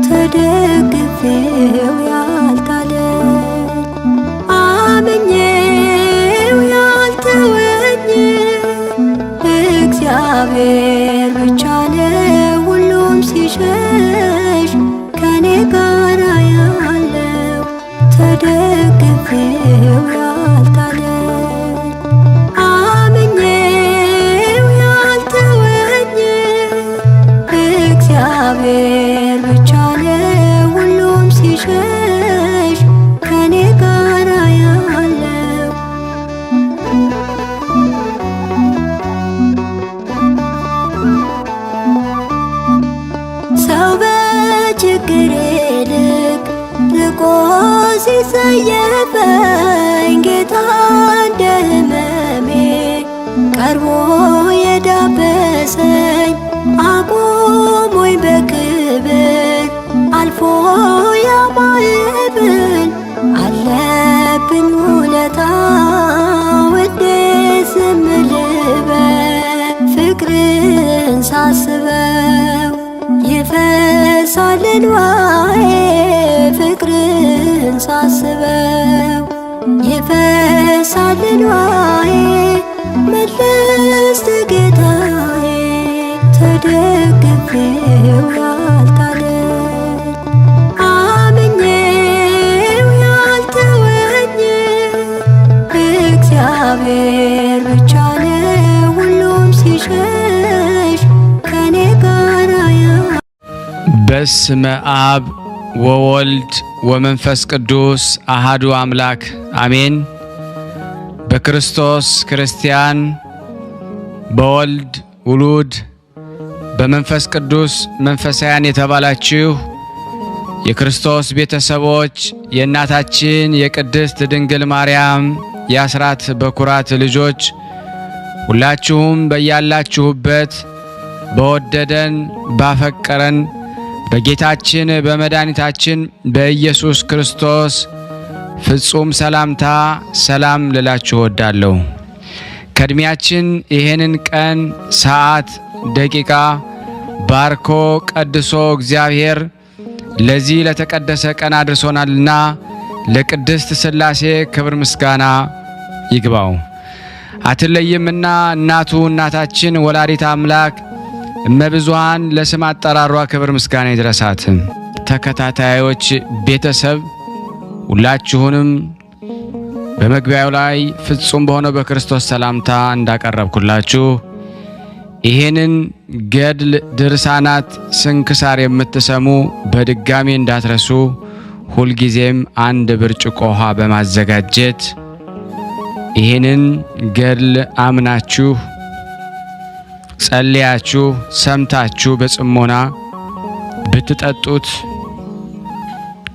ተደግፌው ያልጣለኝ አምኜው ያልተወኝ እግዚአብሔር ብቻ ነው ሁሉም ሲሸሽ ከኔ ጋር ያለው ተደግፌው ያልጣለኝ አምኜው ያልተወኝ እግዚአብሔር ብቻ ነው ሁሉም ሲሸሽ ከኔ ጋር ያለው ሰው በችግሬ ልክ ርቆ ሲጸየፈኝ ጌታ እንደ ሕመሜ ቀርቦ የዳበሰኝ አቁሞኝ በክብር አልፎ ያማይብል አለብኝ ውለታ እንዴት ዝም ልበል ፍቅርን ሳስበው ይፈሳል እንባዬ ፍቅርን ሳስበው ይፈሳል እንባዬ መለስ ጌታዬ ተደግፌው ያልጣለኝ አምኜው ያልተወኝ እግዚአብሔር ብቻ ነው ሁሉም ሲሸሽ ከኔ ጋር በስመ አብ ወወልድ ወመንፈስ ቅዱስ አሃዱ አምላክ አሜን። በክርስቶስ ክርስቲያን፣ በወልድ ውሉድ፣ በመንፈስ ቅዱስ መንፈሳውያን የተባላችሁ የክርስቶስ ቤተሰቦች የእናታችን የቅድስት ድንግል ማርያም የአስራት በኩራት ልጆች ሁላችሁም በያላችሁበት በወደደን ባፈቀረን በጌታችን በመድኃኒታችን በኢየሱስ ክርስቶስ ፍጹም ሰላምታ ሰላም ልላችሁ እወዳለሁ። ከእድሜያችን ይሄንን ቀን ሰዓት ደቂቃ ባርኮ ቀድሶ እግዚአብሔር ለዚህ ለተቀደሰ ቀን አድርሶናልና ለቅድስት ሥላሴ ክብር ምስጋና ይግባው። አትለይምና እናቱ እናታችን ወላዲተ አምላክ እመብዙኃን ለስም አጠራሯ ክብር ምስጋና ይድረሳት። ተከታታዮች ቤተሰብ ሁላችሁንም በመግቢያው ላይ ፍጹም በሆነው በክርስቶስ ሰላምታ እንዳቀረብኩላችሁ ይሄንን ገድል ድርሳናት ስንክሳር የምትሰሙ በድጋሚ እንዳትረሱ ሁልጊዜም አንድ ብርጭቆ ውሃ በማዘጋጀት ይሄንን ገድል አምናችሁ ጸልያችሁ ሰምታችሁ በጽሞና ብትጠጡት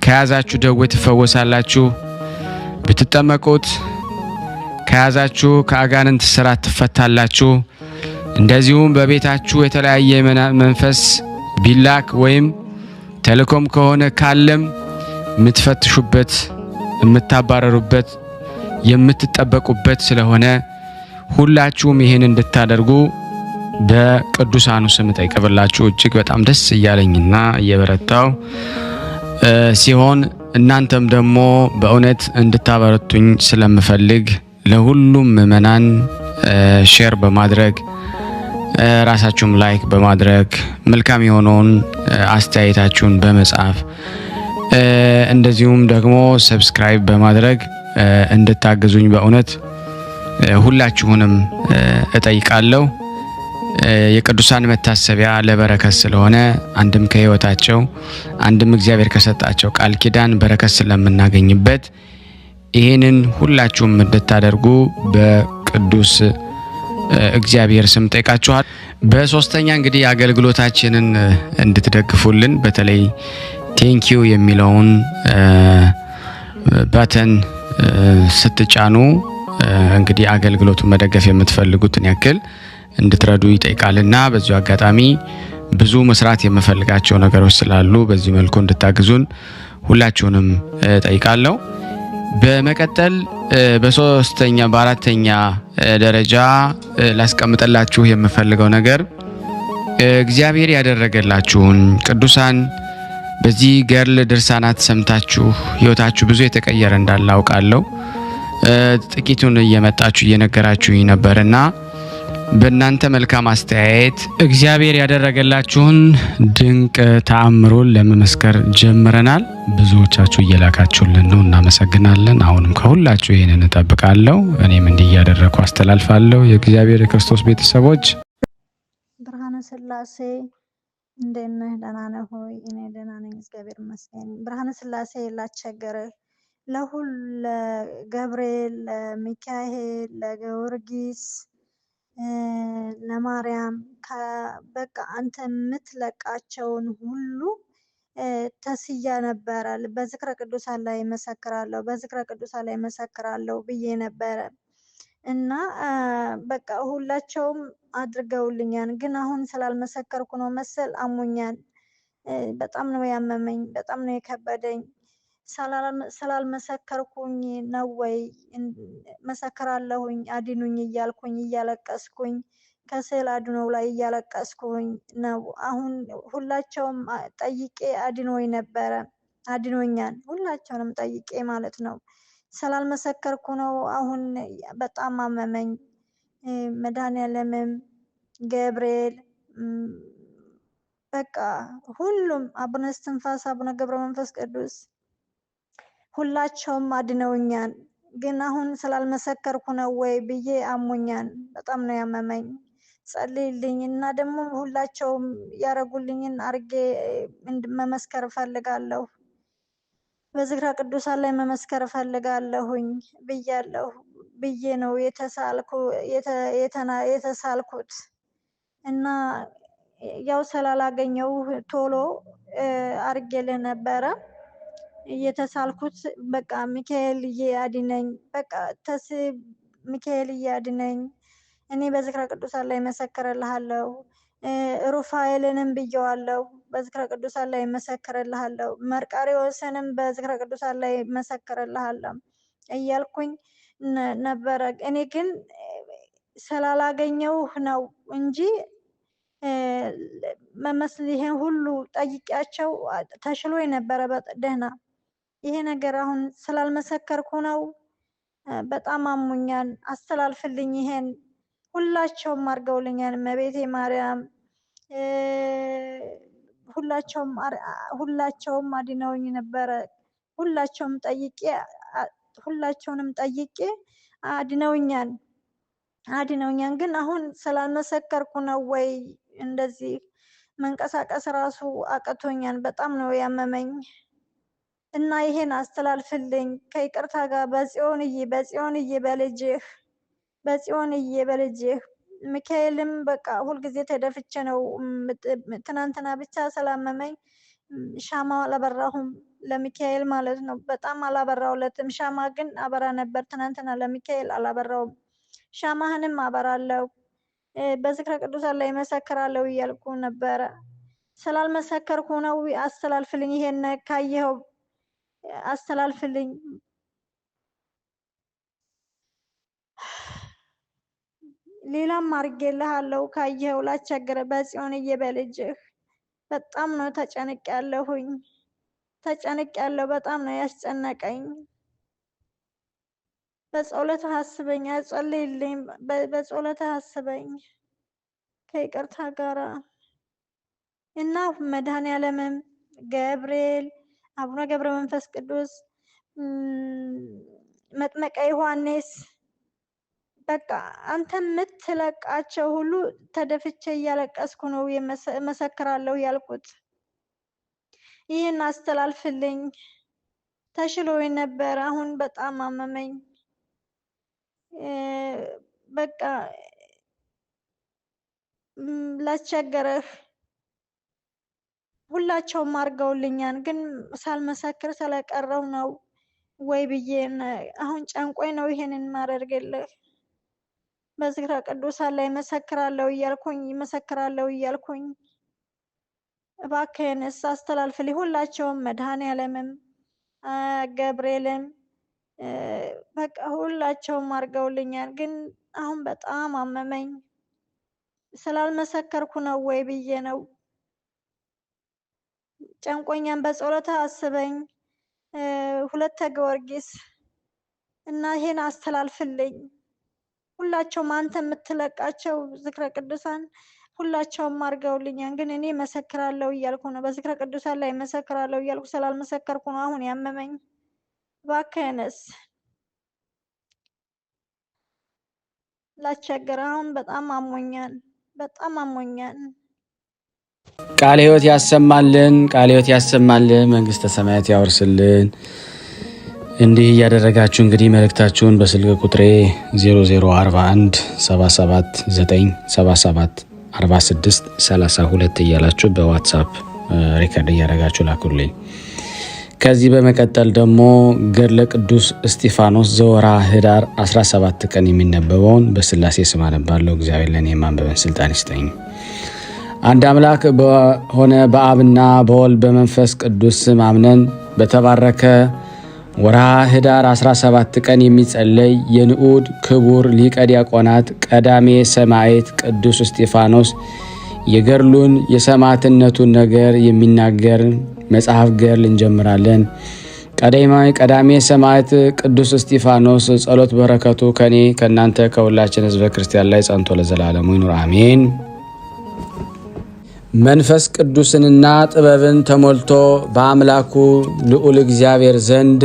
ከያዛችሁ ደዌ ትፈወሳላችሁ። ብትጠመቁት ከያዛችሁ ከአጋንንት ስራት ትፈታላችሁ። እንደዚሁም በቤታችሁ የተለያየ መንፈስ ቢላክ ወይም ተልኮም ከሆነ ካለም የምትፈትሹበት፣ የምታባረሩበት፣ የምትጠበቁበት ስለሆነ ሁላችሁም ይህን እንድታደርጉ በቅዱሳኑ ስም ጠይቀብላችሁ እጅግ በጣም ደስ እያለኝና እየበረታው ሲሆን እናንተም ደግሞ በእውነት እንድታበረቱኝ ስለምፈልግ ለሁሉም ምእመናን ሼር በማድረግ ራሳችሁም ላይክ በማድረግ መልካም የሆነውን አስተያየታችሁን በመጻፍ እንደዚሁም ደግሞ ሰብስክራይብ በማድረግ እንድታግዙኝ በእውነት ሁላችሁንም እጠይቃለሁ። የቅዱሳን መታሰቢያ ለበረከት ስለሆነ አንድም ከሕይወታቸው አንድም እግዚአብሔር ከሰጣቸው ቃል ኪዳን በረከት ስለምናገኝበት ይህንን ሁላችሁም እንድታደርጉ በቅዱስ እግዚአብሔር ስም ጠይቃችኋል። በሶስተኛ እንግዲህ አገልግሎታችንን እንድትደግፉልን በተለይ ቴንኪዩ የሚለውን ባተን ስትጫኑ እንግዲህ አገልግሎቱን መደገፍ የምትፈልጉትን ያክል እንድትረዱ ይጠይቃልና በዚሁ አጋጣሚ ብዙ መስራት የምፈልጋቸው ነገሮች ስላሉ በዚህ መልኩ እንድታግዙን ሁላችሁንም ጠይቃለሁ። በመቀጠል በሶስተኛ በአራተኛ ደረጃ ላስቀምጥላችሁ የምፈልገው ነገር እግዚአብሔር ያደረገላችሁን ቅዱሳን በዚህ ገርል ድርሳናት ሰምታችሁ ህይወታችሁ ብዙ የተቀየረ እንዳለ አውቃለሁ። ጥቂቱን እየመጣችሁ እየነገራችሁኝ ነበርና በእናንተ መልካም አስተያየት እግዚአብሔር ያደረገላችሁን ድንቅ ተአምሮን ለመመስከር ጀምረናል። ብዙዎቻችሁ እየላካችሁልን ነው፣ እናመሰግናለን። አሁንም ከሁላችሁ ይህንን እጠብቃለሁ። እኔም እንዲህ እያደረግኩ አስተላልፋለሁ። የእግዚአብሔር የክርስቶስ ቤተሰቦች ብርሃነ ስላሴ እንዴት ነህ? ደህና ነህ ሆይ? እኔ ደህና ነኝ፣ እግዚአብሔር ይመስገን። ብርሃነ ስላሴ ላስቸገርህ ለገብርኤል፣ ለሚካኤል፣ ለጊዮርጊስ፣ ለማርያም በቃ አንተ የምትለቃቸውን ሁሉ ተስያ ነበረ። በዝክረ ቅዱሳን ላይ መሰክራለሁ፣ በዝክረ ቅዱሳን ላይ መሰክራለሁ ብዬ ነበረ እና በቃ ሁላቸውም አድርገውልኛል። ግን አሁን ስላልመሰከርኩ ነው መሰል አሞኛል። በጣም ነው ያመመኝ፣ በጣም ነው የከበደኝ። ስላልመሰከርኩኝ ነው ወይ መሰክራለሁኝ አድኑኝ እያልኩኝ እያለቀስኩኝ ከስዕል አድኖው ላይ እያለቀስኩኝ ነው። አሁን ሁላቸውም ጠይቄ አድኖኝ ነበረ፣ አድኖኛል። ሁላቸውንም ጠይቄ ማለት ነው። ስላልመሰከርኩ ነው አሁን በጣም አመመኝ። መድኃኔዓለምም ገብርኤል በቃ ሁሉም አቡነ እስትንፋስ፣ አቡነ ገብረ መንፈስ ቅዱስ ሁላቸውም አድነውኛል። ግን አሁን ስላልመሰከርኩ ነው ወይ ብዬ አሞኛል። በጣም ነው ያመመኝ። ጸልይልኝ እና ደግሞ ሁላቸውም ያረጉልኝን አርጌ መመስከር እፈልጋለሁ። በዝክረ ቅዱሳን ላይ መመስከር እፈልጋለሁኝ ብያለሁ ብዬ ነው የተሳልኩት እና ያው ስላላገኘው ቶሎ አርጌልህ ነበረ የተሳልኩት። በቃ ሚካኤልዬ አድነኝ፣ በቃ ሚካኤልዬ አድነኝ። እኔ በዝክረ ቅዱሳን ላይ መሰክርልሃለሁ። ሩፋኤልንም ብየዋለሁ፣ በዝክረ ቅዱሳን ላይ መሰክርልሃለሁ። መርቃሪዎስንም በዝክረ ቅዱሳን ላይ መሰክርልሃለሁ እያልኩኝ ነበረ። እኔ ግን ስላላገኘው ነው እንጂ ይሄን ሁሉ ጠይቂያቸው ተሽሎ የነበረ ደህና። ይሄ ነገር አሁን ስላልመሰከርኩ ነው። በጣም አሙኛል። አስተላልፍልኝ ይሄን። ሁላቸውም አድርገውልኛል። እመቤቴ ማርያም ሁላቸውም አድነውኝ ነበረ። ሁላቸውንም ጠይቄ አድነውኛል። ግን አሁን ስላልመሰከርኩ ነው ወይ እንደዚህ መንቀሳቀስ ራሱ አቅቶኛል። በጣም ነው ያመመኝ እና ይሄን አስተላልፍልኝ ከይቅርታ ጋር በጽዮንዬ በልጅህ ሚካኤልም በቃ ሁልጊዜ ተደፍቼ ነው። ትናንትና ብቻ ስላመመኝ ሻማ አላበራሁም ለሚካኤል ማለት ነው። በጣም አላበራሁለትም። ሻማ ግን አበራ ነበር። ትናንትና ለሚካኤል አላበራውም። ሻማህንም አበራለሁ፣ በዝክረ ቅዱሳን ላይ መሰክራለሁ እያልኩ ነበረ። ስላልመሰከርኩ ነው። አስተላልፍልኝ፣ ይሄን ካየኸው አስተላልፍልኝ። ሌላም አድርጌልሃለሁ ካየኸው ላስቸግረ። በጽዮንዬ በልጅህ በጣም ነው ተጨንቄያለሁ። በጣም ነው ያስጨነቀኝ። በጸሎት አስበኝ፣ ጸልይልኝ። በጸሎት አስበኝ ከይቅርታ ጋራ እና መድኃኔዓለምም ገብርኤል፣ አቡነ ገብረ መንፈስ ቅዱስ፣ መጥመቀ ዮሐንስ በቃ አንተ የምትለቃቸው ሁሉ ተደፍቼ እያለቀስኩ ነው መሰክራለሁ ያልኩት። ይህን አስተላልፍልኝ። ተሽሎኝ ነበር፣ አሁን በጣም አመመኝ። በቃ ላስቸገረህ። ሁላቸውም አድርገውልኛል፣ ግን ሳልመሰክር ስለቀረው ነው ወይ ብዬ አሁን ጨንቆኝ ነው ይሄንን ማደርግልህ። በዝክረ ቅዱሳን ላይ መሰክራለሁ እያልኩኝ እባክህንስ አስተላልፍልኝ። ሁላቸውም መድኃኔዓለምም ገብርኤልም በቃ ሁላቸውም አድርገውልኛል፣ ግን አሁን በጣም አመመኝ። ስላልመሰከርኩ ነው ወይ ብዬ ነው። ጨንቆኛን በጸሎት አስበኝ። ሁለተ ጊዮርጊስ እና ይሄን አስተላልፍልኝ። ሁላቸውም አንተ የምትለቃቸው ዝክረ ቅዱሳን ሁላቸውም አድርገውልኛል። ግን እኔ መሰክራለሁ እያልኩ ነው። በዝክረ ቅዱሳን ላይ መሰክራለሁ እያልኩ ስላልመሰከርኩ ነው አሁን ያመመኝ። እባክህንስ ላስቸግር። አሁን በጣም አሞኛል፣ በጣም አሞኛል። ቃለ ሕይወት ያሰማልን፣ ቃለ ሕይወት ያሰማልን፣ መንግስተ ሰማያት ያወርስልን። እንዲህ እያደረጋችሁ እንግዲህ መልእክታችሁን በስልክ ቁጥሬ 0041 77977 46 32 እያላችሁ በዋትሳፕ ሪከርድ እያደረጋችሁ ላኩልኝ። ከዚህ በመቀጠል ደግሞ ገድለ ቅዱስ እስጢፋኖስ ዘወርኃ ኅዳር 17 ቀን የሚነበበውን በስላሴ ስም አነባለሁ። እግዚአብሔር ለእኔ የማንበበን ስልጣን ይስጠኝ። አንድ አምላክ በሆነ በአብና በወልድ በመንፈስ ቅዱስ ስም አምነን በተባረከ ወርኃ ኅዳር 17 ቀን የሚጸለይ የንዑድ ክቡር ሊቀ ዲያቆናት ቀዳሜ ሰማዕት ቅዱስ እስጢፋኖስ የገድሉን የሰማዕትነቱን ነገር የሚናገር መጽሐፍ ገድል እንጀምራለን። ቀዳሜ ሰማዕት ቅዱስ እስጢፋኖስ ጸሎት በረከቱ ከኔ ከእናንተ ከሁላችን ሕዝበ ክርስቲያን ላይ ጸንቶ ለዘላለሙ ይኑር አሜን። መንፈስ ቅዱስንና ጥበብን ተሞልቶ በአምላኩ ልዑል እግዚአብሔር ዘንድ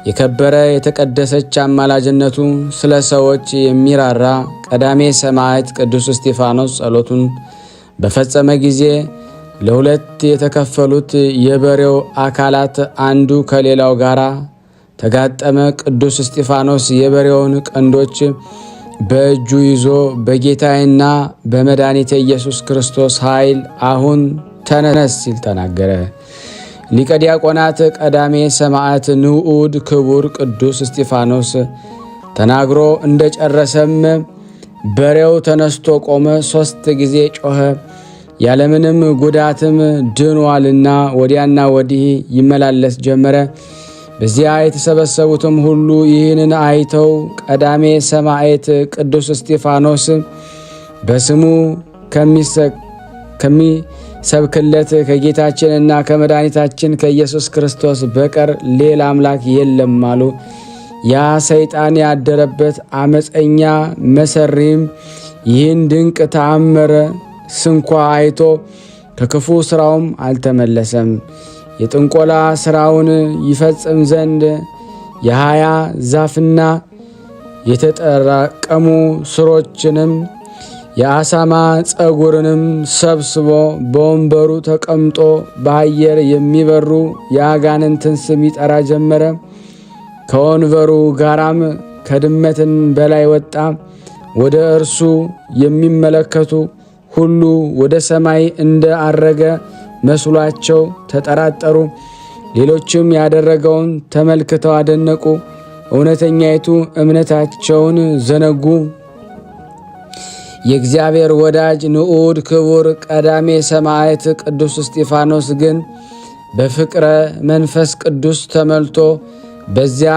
የከበረ የተቀደሰች አማላጅነቱ ስለ ሰዎች የሚራራ ቀዳሜ ሰማዕት ቅዱስ እስጢፋኖስ ጸሎቱን በፈጸመ ጊዜ ለሁለት የተከፈሉት የበሬው አካላት አንዱ ከሌላው ጋር ተጋጠመ። ቅዱስ እስጢፋኖስ የበሬውን ቀንዶች በእጁ ይዞ በጌታዬና በመድኃኒቴ ኢየሱስ ክርስቶስ ኃይል አሁን ተነስ ሲል ተናገረ። ሊቀ ዲያቆናት ቀዳሜ ሰማዕት ንዑድ ክቡር ቅዱስ እስጢፋኖስ ተናግሮ እንደጨረሰም በሬው ተነስቶ ቆመ። 3 ጊዜ ጮኸ። ያለምንም ጉዳትም ድኗልና ወዲያና ወዲህ ይመላለስ ጀመረ። በዚያ የተሰበሰቡትም ሁሉ ይህንን አይተው ቀዳሜ ሰማዕት ቅዱስ እስጢፋኖስ በስሙ ከሚሰብክለት ከጌታችንና ከመድኃኒታችን ከኢየሱስ ክርስቶስ በቀር ሌላ አምላክ የለም አሉ። ያ ሰይጣን ያደረበት አመፀኛ መሰሪም ይህን ድንቅ ተአምረ ስንኳ አይቶ ከክፉ ስራውም አልተመለሰም። የጥንቆላ ስራውን ይፈጽም ዘንድ የ20 ዛፍና የተጠራቀሙ ስሮችንም የአሳማ ጸጉርንም ሰብስቦ በወንበሩ ተቀምጦ በአየር የሚበሩ የአጋንንትን ስም ይጠራ ጀመረ። ከወንበሩ ጋራም ከድመትን በላይ ወጣ። ወደ እርሱ የሚመለከቱ ሁሉ ወደ ሰማይ እንደ አረገ መስሏቸው ተጠራጠሩ። ሌሎችም ያደረገውን ተመልክተው አደነቁ። እውነተኛይቱ እምነታቸውን ዘነጉ። የእግዚአብሔር ወዳጅ ንዑድ ክቡር ቀዳሜ ሰማዕት ቅዱስ እስጢፋኖስ ግን በፍቅረ መንፈስ ቅዱስ ተመልቶ በዚያ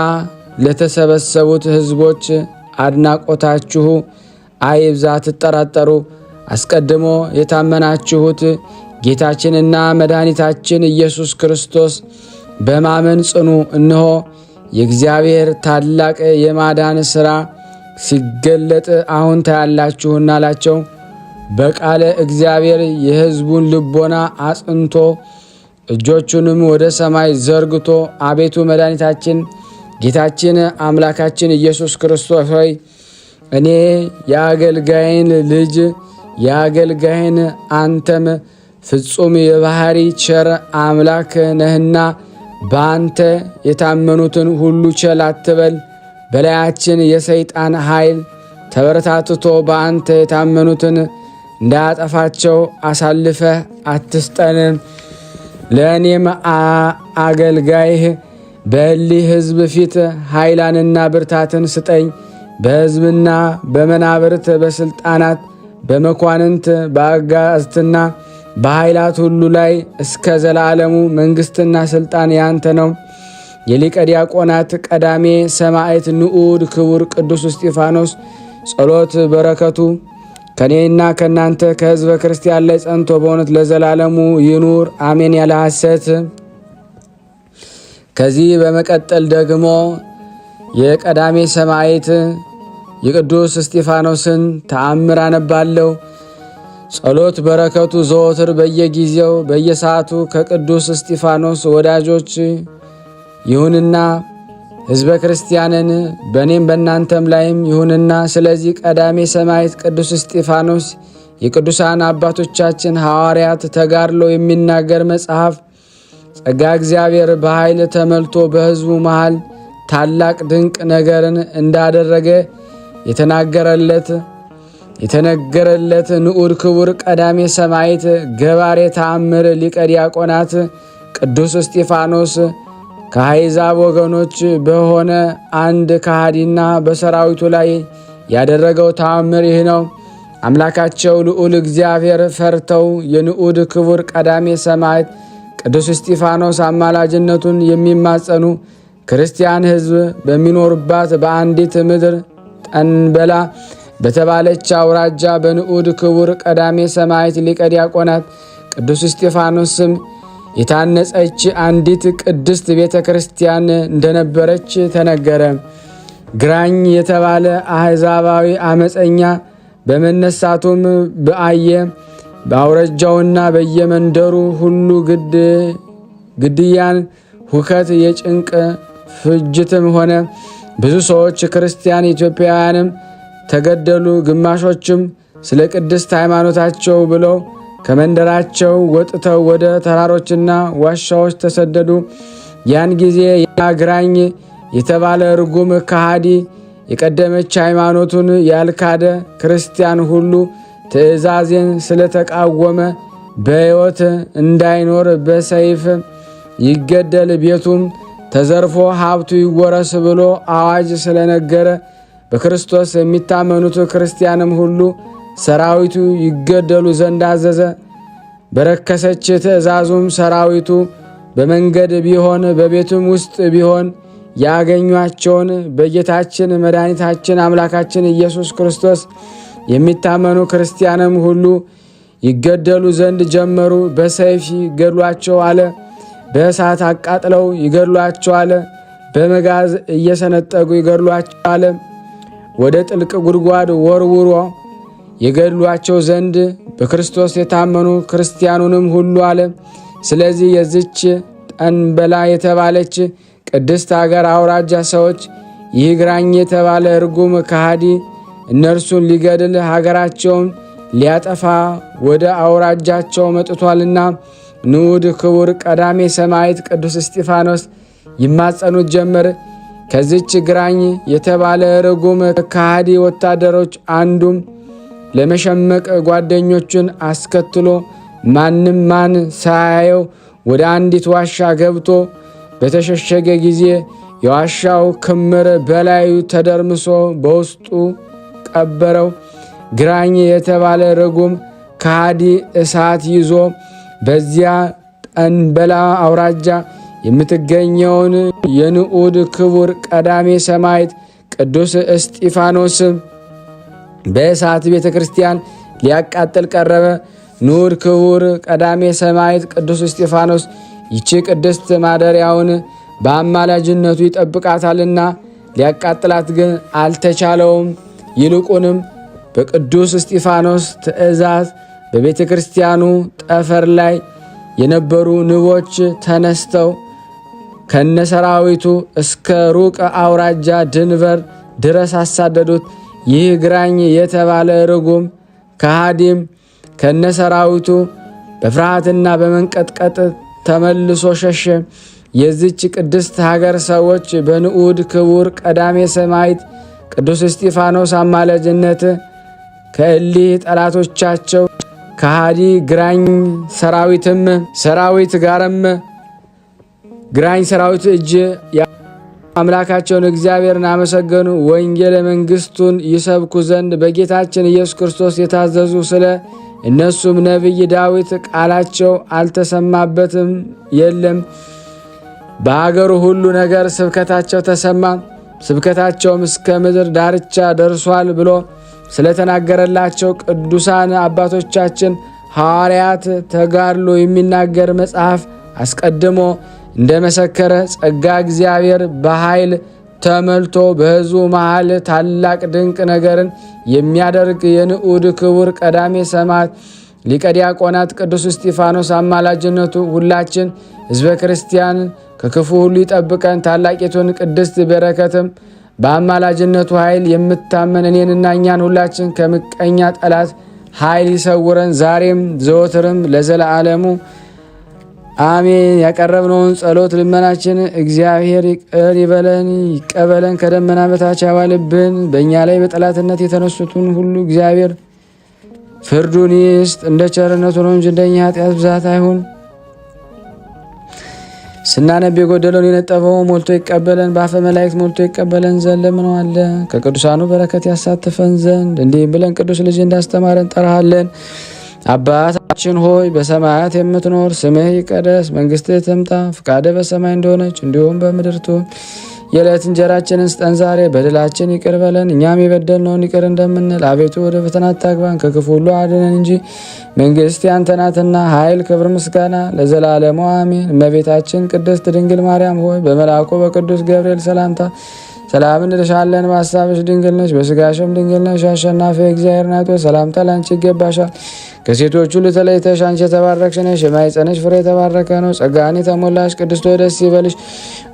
ለተሰበሰቡት ሕዝቦች አድናቆታችሁ አይብዛ፣ ትጠራጠሩ። አስቀድሞ የታመናችሁት ጌታችንና መድኃኒታችን ኢየሱስ ክርስቶስ በማመን ጽኑ። እነሆ የእግዚአብሔር ታላቅ የማዳን ሥራ ሲገለጥ አሁን ታያላችሁና አላቸው። በቃለ እግዚአብሔር የሕዝቡን ልቦና አጽንቶ እጆቹንም ወደ ሰማይ ዘርግቶ አቤቱ መድኃኒታችን ጌታችን አምላካችን ኢየሱስ ክርስቶስ ሆይ እኔ የአገልጋይን ልጅ የአገልጋይን አንተም ፍጹም የባህሪ ቸር አምላክ ነህና በአንተ የታመኑትን ሁሉ ቸል አትበል። በላያችን የሰይጣን ኃይል ተበረታትቶ በአንተ የታመኑትን እንዳያጠፋቸው አሳልፈህ አትስጠን። ለእኔም አገልጋይህ በእሊህ ሕዝብ ፊት ኃይላንና ብርታትን ስጠኝ። በሕዝብና በመናብርት በሥልጣናት በመኳንንት በአጋዝትና በኃይላት ሁሉ ላይ እስከ ዘላለሙ መንግሥትና ሥልጣን ያንተ ነው። የሊቀ ዲያቆናት ቀዳሜ ሰማዕት ንዑድ ክቡር ቅዱስ እስጢፋኖስ ጸሎት በረከቱ ከኔና ከናንተ ከሕዝበ ክርስቲያን ላይ ጸንቶ በእውነት ለዘላለሙ ይኑር አሜን ያለ ሐሰት። ከዚህ በመቀጠል ደግሞ የቀዳሜ ሰማዕት የቅዱስ እስጢፋኖስን ተአምር አነባለሁ። ጸሎት በረከቱ ዘወትር በየጊዜው በየሰዓቱ ከቅዱስ እስጢፋኖስ ወዳጆች ይሁንና ሕዝበ ክርስቲያንን በእኔም በእናንተም ላይም ይሁንና። ስለዚህ ቀዳሜ ሰማዕት ቅዱስ እስጢፋኖስ የቅዱሳን አባቶቻችን ሐዋርያት ተጋድሎ የሚናገር መጽሐፍ ጸጋ እግዚአብሔር በኃይል ተመልቶ በሕዝቡ መሃል ታላቅ ድንቅ ነገርን እንዳደረገ የተነገረለት ንዑድ ክቡር ቀዳሜ ሰማዕት ገባሬ ተአምር ሊቀ ዲያቆናት ቅዱስ እስጢፋኖስ ከአሕዛብ ወገኖች በሆነ አንድ ከሃዲና በሰራዊቱ ላይ ያደረገው ተአምር ይህ ነው። አምላካቸው ልዑል እግዚአብሔር ፈርተው የንዑድ ክቡር ቀዳሜ ሰማዕት ቅዱስ እስጢፋኖስ አማላጅነቱን የሚማጸኑ ክርስቲያን ሕዝብ በሚኖሩባት በአንዲት ምድር ጠንበላ በተባለች አውራጃ በንዑድ ክቡር ቀዳሜ ሰማዕት ሊቀ ዲያቆናት ቅዱስ እስጢፋኖስ ስም የታነጸች አንዲት ቅድስት ቤተ ክርስቲያን እንደነበረች ተነገረ። ግራኝ የተባለ አሕዛባዊ አመፀኛ በመነሳቱም በአየ በአውረጃውና በየመንደሩ ሁሉ ግድያን፣ ሁከት፣ የጭንቅ ፍጅትም ሆነ። ብዙ ሰዎች ክርስቲያን ኢትዮጵያውያንም ተገደሉ። ግማሾችም ስለ ቅድስት ሃይማኖታቸው ብለው ከመንደራቸው ወጥተው ወደ ተራሮችና ዋሻዎች ተሰደዱ። ያን ጊዜ ያ ግራኝ የተባለ ርጉም ከሃዲ የቀደመች ሃይማኖቱን ያልካደ ክርስቲያን ሁሉ ትእዛዜን ስለተቃወመ በሕይወት እንዳይኖር በሰይፍ ይገደል፣ ቤቱም ተዘርፎ ሀብቱ ይወረስ ብሎ አዋጅ ስለነገረ በክርስቶስ የሚታመኑት ክርስቲያንም ሁሉ ሰራዊቱ ይገደሉ ዘንድ አዘዘ። በረከሰች ትእዛዙም ሰራዊቱ በመንገድ ቢሆን በቤቱም ውስጥ ቢሆን ያገኟቸውን በጌታችን መድኃኒታችን አምላካችን ኢየሱስ ክርስቶስ የሚታመኑ ክርስቲያንም ሁሉ ይገደሉ ዘንድ ጀመሩ። በሰይፍ ይገድሏቸው አለ። በእሳት አቃጥለው ይገድሏቸው አለ። በመጋዝ እየሰነጠጉ ይገድሏቸው አለ። ወደ ጥልቅ ጉድጓድ ወርውሮ የገድሏቸው ዘንድ በክርስቶስ የታመኑ ክርስቲያኑንም ሁሉ አለ። ስለዚህ የዝች ጠንበላ የተባለች ቅድስት አገር አውራጃ ሰዎች ይህ ግራኝ የተባለ ርጉም ከሃዲ እነርሱን ሊገድል ሀገራቸውን ሊያጠፋ ወደ አውራጃቸው መጥቷልና ንዑድ ክቡር ቀዳሜ ሰማዕት ቅዱስ እስጢፋኖስ ይማጸኑት ጀመር። ከዚች ግራኝ የተባለ ርጉም ከሃዲ ወታደሮች አንዱም ለመሸመቅ ጓደኞቹን አስከትሎ ማንም ማን ሳያየው ወደ አንዲት ዋሻ ገብቶ በተሸሸገ ጊዜ የዋሻው ክምር በላዩ ተደርምሶ በውስጡ ቀበረው። ግራኝ የተባለ ርጉም ከሃዲ እሳት ይዞ በዚያ ጠንበላ አውራጃ የምትገኘውን የንዑድ ክቡር ቀዳሜ ሰማዕት ቅዱስ እስጢፋኖስ በእሳት ቤተ ክርስቲያን ሊያቃጥል ቀረበ። ንዑድ ክቡር ቀዳሜ ሰማዕት ቅዱስ እስጢፋኖስ ይቺ ቅድስት ማደሪያውን በአማላጅነቱ ይጠብቃታልና ሊያቃጥላት ግን አልተቻለውም። ይልቁንም በቅዱስ እስጢፋኖስ ትእዛዝ በቤተ ክርስቲያኑ ጠፈር ላይ የነበሩ ንቦች ተነስተው ከነሰራዊቱ እስከ ሩቅ አውራጃ ድንበር ድረስ አሳደዱት። ይህ ግራኝ የተባለ ርጉም ከሃዲም ከነሰራዊቱ በፍርሃትና በመንቀጥቀጥ ተመልሶ ሸሸ። የዚች ቅድስት ሀገር ሰዎች በንዑድ ክቡር ቀዳሜ ሰማዕት ቅዱስ እስጢፋኖስ አማላጅነት ከእሊህ ጠላቶቻቸው ከሃዲ ግራኝ ሰራዊት ጋርም ግራኝ ሰራዊት እጅ አምላካቸውን እግዚአብሔርን አመሰገኑ። ወንጌለ መንግሥቱን ይሰብኩ ዘንድ በጌታችን ኢየሱስ ክርስቶስ የታዘዙ ስለ እነሱም ነቢይ ዳዊት ቃላቸው አልተሰማበትም የለም። በአገሩ ሁሉ ነገር ስብከታቸው ተሰማ። ስብከታቸውም እስከ ምድር ዳርቻ ደርሷል ብሎ ስለተናገረላቸው ቅዱሳን አባቶቻችን ሐዋርያት ተጋድሎ የሚናገር መጽሐፍ አስቀድሞ እንደመሰከረ ጸጋ እግዚአብሔር በኃይል ተመልቶ በሕዝቡ መሃል ታላቅ ድንቅ ነገርን የሚያደርግ የንዑድ ክቡር ቀዳሜ ሰማዕት ሊቀ ዲያቆናት ቅዱስ እስጢፋኖስ አማላጅነቱ ሁላችን ሕዝበ ክርስቲያን ከክፉ ሁሉ ይጠብቀን። ታላቂቱን ቅድስት በረከትም በአማላጅነቱ ኃይል የምታመን እኔንና እኛን ሁላችን ከምቀኛ ጠላት ኃይል ይሰውረን ዛሬም ዘወትርም ለዘለዓለሙ አሜን። ያቀረብነውን ጸሎት ልመናችን እግዚአብሔር ይቅር ይበለን ይቀበለን። ከደመና በታች ያዋልብን። በእኛ ላይ በጠላትነት የተነሱትን ሁሉ እግዚአብሔር ፍርዱን ይስጥ። እንደ ቸርነቱ ነው እንጂ እንደኛ ኃጢአት ብዛት አይሁን። ስናነብ የጎደለውን የነጠበው ሞልቶ ይቀበለን። በአፈ መላእክት ሞልቶ ይቀበለን ዘንድ ለምነዋለን። ከቅዱሳኑ በረከት ያሳትፈን ዘንድ እንዲህ ብለን ቅዱስ ልጅ እንዳስተማረን ጠራሃለን። አባታችን ሆይ በሰማያት የምትኖር ስምህ ይቀደስ፣ መንግስትህ ትምጣ፣ ፍቃድህ በሰማይ እንደሆነች እንዲሁም በምድር ትሁን። የዕለት እንጀራችንን ስጠን ዛሬ፣ በደላችን ይቅር በለን እኛም የበደልነውን ይቅር እንደምንል፣ አቤቱ ወደ ፈተና አታግባን ከክፉ ሁሉ አድነን እንጂ መንግስት ያንተ ናትና ኃይል፣ ክብር፣ ምስጋና ለዘላለሙ አሜን። እመቤታችን ቅድስት ድንግል ማርያም ሆይ በመልአኩ በቅዱስ ገብርኤል ሰላምታ ሰላም እንልሻለን። በሐሳብሽ ድንግል ነሽ፣ በስጋሽም ድንግል ነሽ። አሸናፊ እግዚአብሔር ናት ሆይ ሰላምታ ላንቺ ይገባሻል። ከሴቶች ሁሉ ተለይተሽ አንቺ የተባረክሽ ነሽ፣ የማኅፀንሽ ፍሬ የተባረከ ነው። ጸጋን የተሞላሽ ቅድስት ሆይ ደስ ይበልሽ፣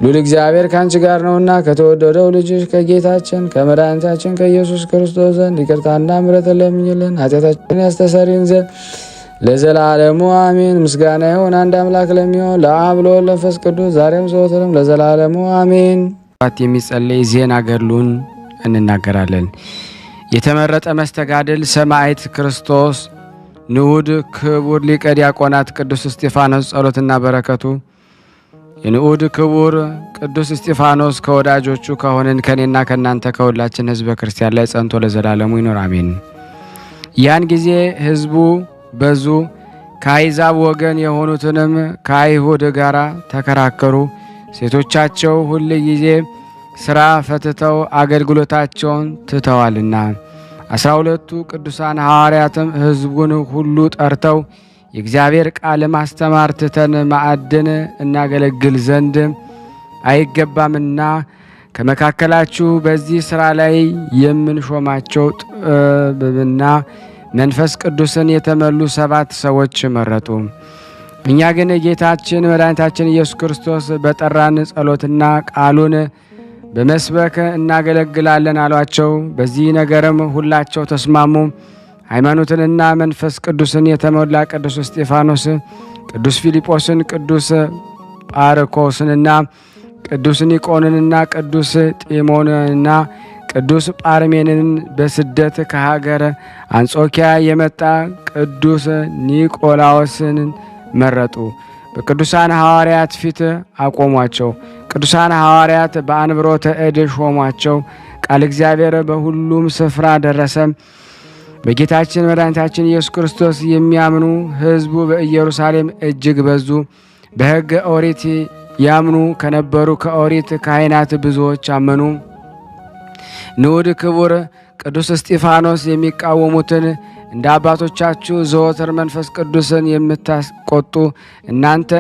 ሉል እግዚአብሔር ከአንቺ ጋር ነውና ከተወደደው ልጅሽ ከጌታችን ከመድኃኒታችን ከኢየሱስ ክርስቶስ ዘንድ ይቅርታና ምሕረትን ለምኝልን ኃጢአታችንን ያስተሰርይን ዘንድ ለዘላለሙ አሜን። ምስጋና ይሁን አንድ አምላክ ለሚሆን ለአብ ለወልድ ለመንፈስ ቅዱስ ዛሬም ዘወትርም ለዘላለሙ አሜን። የሚጸለይ ዜና ገድሉን እንናገራለን። የተመረጠ መስተጋድል ሰማዕት ክርስቶስ ንዑድ ክቡር ሊቀ ዲያቆናት ቅዱስ እስጢፋኖስ ጸሎትና በረከቱ የንዑድ ክቡር ቅዱስ እስጢፋኖስ ከወዳጆቹ ከሆንን ከኔና ከናንተ ከሁላችን ሕዝበ ክርስቲያን ላይ ጸንቶ ለዘላለሙ ይኖር አሜን። ያን ጊዜ ሕዝቡ በዙ፣ ከአሕዛብ ወገን የሆኑትንም ከአይሁድ ጋር ተከራከሩ። ሴቶቻቸው ሁል ጊዜ ሥራ ፈትተው አገልግሎታቸውን ትተዋልና። 12ቱ ቅዱሳን ሐዋርያትም ሕዝቡን ሁሉ ጠርተው የእግዚአብሔር ቃል ማስተማር ትተን ማዕድን እናገለግል ዘንድ አይገባምና ከመካከላችሁ በዚህ ሥራ ላይ የምንሾማቸው ጥበብና መንፈስ ቅዱስን የተመሉ 7 ሰዎች መረጡ። እኛ ግን ጌታችን መድኃኒታችን ኢየሱስ ክርስቶስ በጠራን ጸሎትና ቃሉን በመስበክ እናገለግላለን አሏቸው። በዚህ ነገርም ሁላቸው ተስማሙ። ሃይማኖትንና መንፈስ ቅዱስን የተሞላ ቅዱስ እስጢፋኖስ፣ ቅዱስ ፊልጶስን፣ ቅዱስ ጳርኮስንና ቅዱስ ኒቆንንና ቅዱስ ጢሞንንና ቅዱስ ጳርሜንን በስደት ከሀገር አንጾኪያ የመጣ ቅዱስ ኒቆላዎስን መረጡ። በቅዱሳን ሐዋርያት ፊት አቆሟቸው። ቅዱሳን ሐዋርያት በአንብሮተ እድ ሾሟቸው። ቃል እግዚአብሔር በሁሉም ስፍራ ደረሰ። በጌታችን መድኃኒታችን ኢየሱስ ክርስቶስ የሚያምኑ ሕዝቡ በኢየሩሳሌም እጅግ በዙ። በሕገ ኦሪት ያምኑ ከነበሩ ከኦሪት ካህናት ብዙዎች አመኑ። ንዑድ ክቡር ቅዱስ እስጢፋኖስ የሚቃወሙትን እንደ አባቶቻችሁ ዘወትር መንፈስ ቅዱስን የምታስቆጡ እናንተ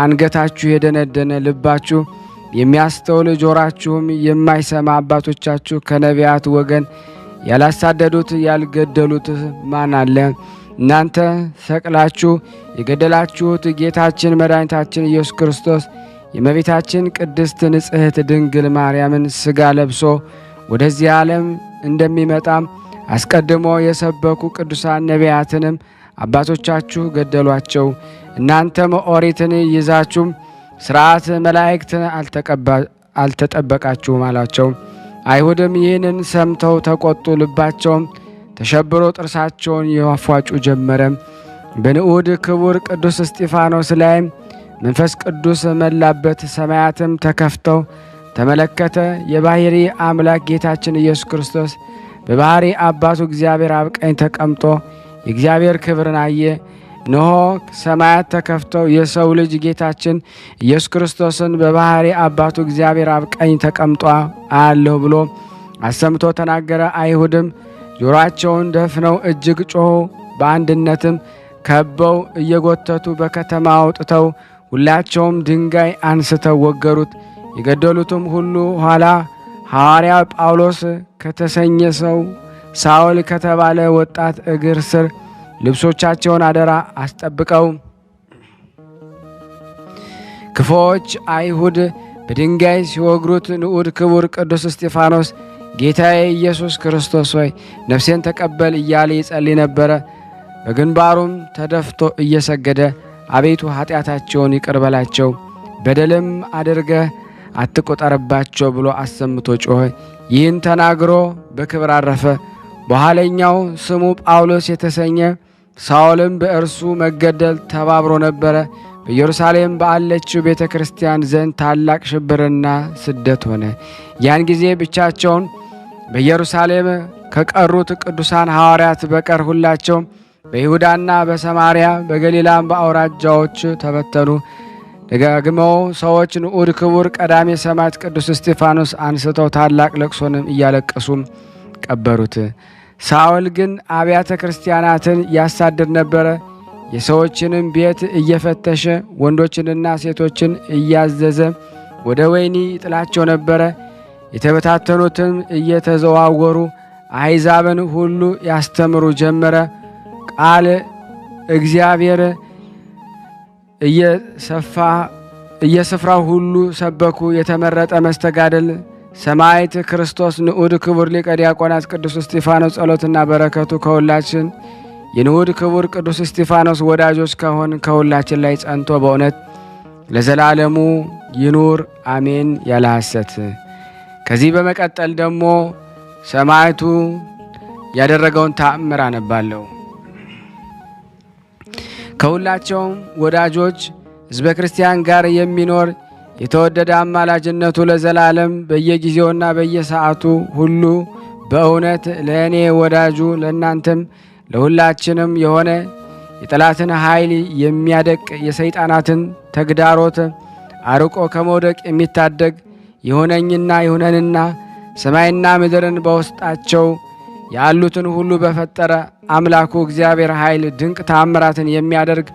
አንገታችሁ የደነደነ ልባችሁ የሚያስተውል ጆራችሁም የማይሰማ አባቶቻችሁ ከነቢያት ወገን ያላሳደዱት ያልገደሉት ማን አለ? እናንተ ሰቅላችሁ የገደላችሁት ጌታችን መድኃኒታችን ኢየሱስ ክርስቶስ የእመቤታችን ቅድስት ንጽሕት ድንግል ማርያምን ሥጋ ለብሶ ወደዚህ ዓለም እንደሚመጣም አስቀድሞ የሰበኩ ቅዱሳን ነቢያትንም አባቶቻችሁ ገደሏቸው። እናንተም ኦሪትን ይዛችሁ ሥርዓት መላእክትን አልተጠበቃችሁም አላቸው። አይሁድም ይህንን ሰምተው ተቆጡ። ልባቸውም ተሸብሮ ጥርሳቸውን ያፏጩ ጀመረ። በንዑድ ክቡር ቅዱስ እስጢፋኖስ ላይም መንፈስ ቅዱስ መላበት። ሰማያትም ተከፍተው ተመለከተ። የባሕሪ አምላክ ጌታችን ኢየሱስ ክርስቶስ በባሕሪ አባቱ እግዚአብሔር አብ ቀኝ ተቀምጦ የእግዚአብሔር ክብርን አየ። እነሆ ሰማያት ተከፍተው የሰው ልጅ ጌታችን ኢየሱስ ክርስቶስን በባሕሪ አባቱ እግዚአብሔር አብ ቀኝ ተቀምጦ አያለሁ ብሎ አሰምቶ ተናገረ። አይሁድም ጆሮአቸውን ደፍነው እጅግ ጮኹ። በአንድነትም ከበው እየጎተቱ በከተማ አውጥተው ሁላቸውም ድንጋይ አንስተው ወገሩት። የገደሉትም ሁሉ ኋላ ሐዋርያ ጳውሎስ ከተሰኘ ሰው ሳውል ከተባለ ወጣት እግር ስር ልብሶቻቸውን አደራ አስጠብቀው ክፉዎች አይሁድ በድንጋይ ሲወግሩት ንዑድ ክቡር ቅዱስ እስጢፋኖስ ጌታዬ ኢየሱስ ክርስቶስ ሆይ ነፍሴን ተቀበል እያለ ይጸልይ ነበረ። በግንባሩም ተደፍቶ እየሰገደ አቤቱ ኃጢአታቸውን ይቅር በላቸው፣ በደልም አድርገህ አትቆጠርባቸው ብሎ አሰምቶ ጮኸ። ይህን ተናግሮ በክብር አረፈ። በኋለኛው ስሙ ጳውሎስ የተሰኘ ሳውልም በእርሱ መገደል ተባብሮ ነበረ። በኢየሩሳሌም ባለችው ቤተ ክርስቲያን ዘንድ ታላቅ ሽብርና ስደት ሆነ። ያን ጊዜ ብቻቸውን በኢየሩሳሌም ከቀሩት ቅዱሳን ሐዋርያት በቀር ሁላቸው በይሁዳና በሰማርያ በገሊላም በአውራጃዎች ተበተኑ። ደጋግመው ሰዎች ንዑድ ክቡር ቀዳሜ ሰማዕት ቅዱስ እስጢፋኖስ አንስተው ታላቅ ለቅሶንም እያለቀሱም ቀበሩት። ሳውል ግን አብያተ ክርስቲያናትን ያሳድድ ነበረ። የሰዎችንም ቤት እየፈተሸ ወንዶችንና ሴቶችን እያዘዘ ወደ ወህኒ ይጥላቸው ነበረ። የተበታተኑትም እየተዘዋወሩ አሕዛብን ሁሉ ያስተምሩ ጀመረ። ቃል እግዚአብሔር እየስፍራው ሁሉ ሰበኩ። የተመረጠ መስተጋደል ሰማዕት ክርስቶስ ንዑድ ክቡር ሊቀ ዲያቆናት ቅዱስ እስጢፋኖስ ጸሎትና በረከቱ ከሁላችን የንዑድ ክቡር ቅዱስ እስጢፋኖስ ወዳጆች ከሆን ከሁላችን ላይ ጸንቶ በእውነት ለዘላለሙ ይኑር አሜን ያለ ሐሰት። ከዚህ በመቀጠል ደግሞ ሰማዕቱ ያደረገውን ተአምር አነባለሁ። ከሁላቸውም ወዳጆች ሕዝበ ክርስቲያን ጋር የሚኖር የተወደደ አማላጅነቱ ለዘላለም በየጊዜውና በየሰዓቱ ሁሉ በእውነት ለእኔ ወዳጁ ለእናንተም ለሁላችንም የሆነ የጠላትን ኃይል የሚያደቅ የሰይጣናትን ተግዳሮት አርቆ ከመውደቅ የሚታደግ ይሁነኝና ይሁነንና ሰማይና ምድርን በውስጣቸው ያሉትን ሁሉ በፈጠረ አምላኩ እግዚአብሔር ኃይል ድንቅ ተአምራትን የሚያደርግ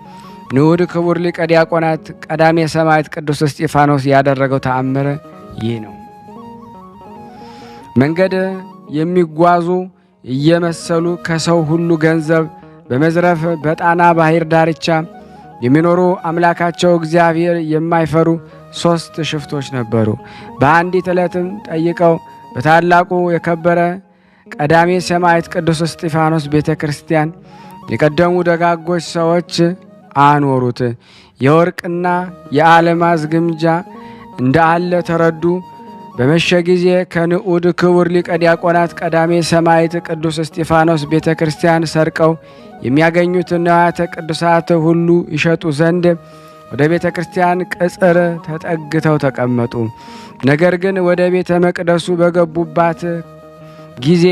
ንዑድ ክቡር ሊቀ ዲያቆናት ቀዳሜ ሰማዕት ቅዱስ እስጢፋኖስ ያደረገው ተአምር ይህ ነው። መንገድ የሚጓዙ እየመሰሉ ከሰው ሁሉ ገንዘብ በመዝረፍ በጣና ባህር ዳርቻ የሚኖሩ አምላካቸው እግዚአብሔር የማይፈሩ 3 ሽፍቶች ነበሩ። በአንዲት ዕለትም ጠይቀው በታላቁ የከበረ ቀዳሜ ሰማዕት ቅዱስ እስጢፋኖስ ቤተ ክርስቲያን የቀደሙ ደጋጎች ሰዎች አኖሩት። የወርቅና የአልማዝ ግምጃ እንዳለ ተረዱ። በመሸ ጊዜ ከንዑድ ክቡር ሊቀ ዲያቆናት ቀዳሜ ሰማዕት ቅዱስ እስጢፋኖስ ቤተ ክርስቲያን ሰርቀው የሚያገኙት ንዋያተ ቅዱሳት ሁሉ ይሸጡ ዘንድ ወደ ቤተ ክርስቲያን ቅጽር ተጠግተው ተቀመጡ። ነገር ግን ወደ ቤተ መቅደሱ በገቡባት ጊዜ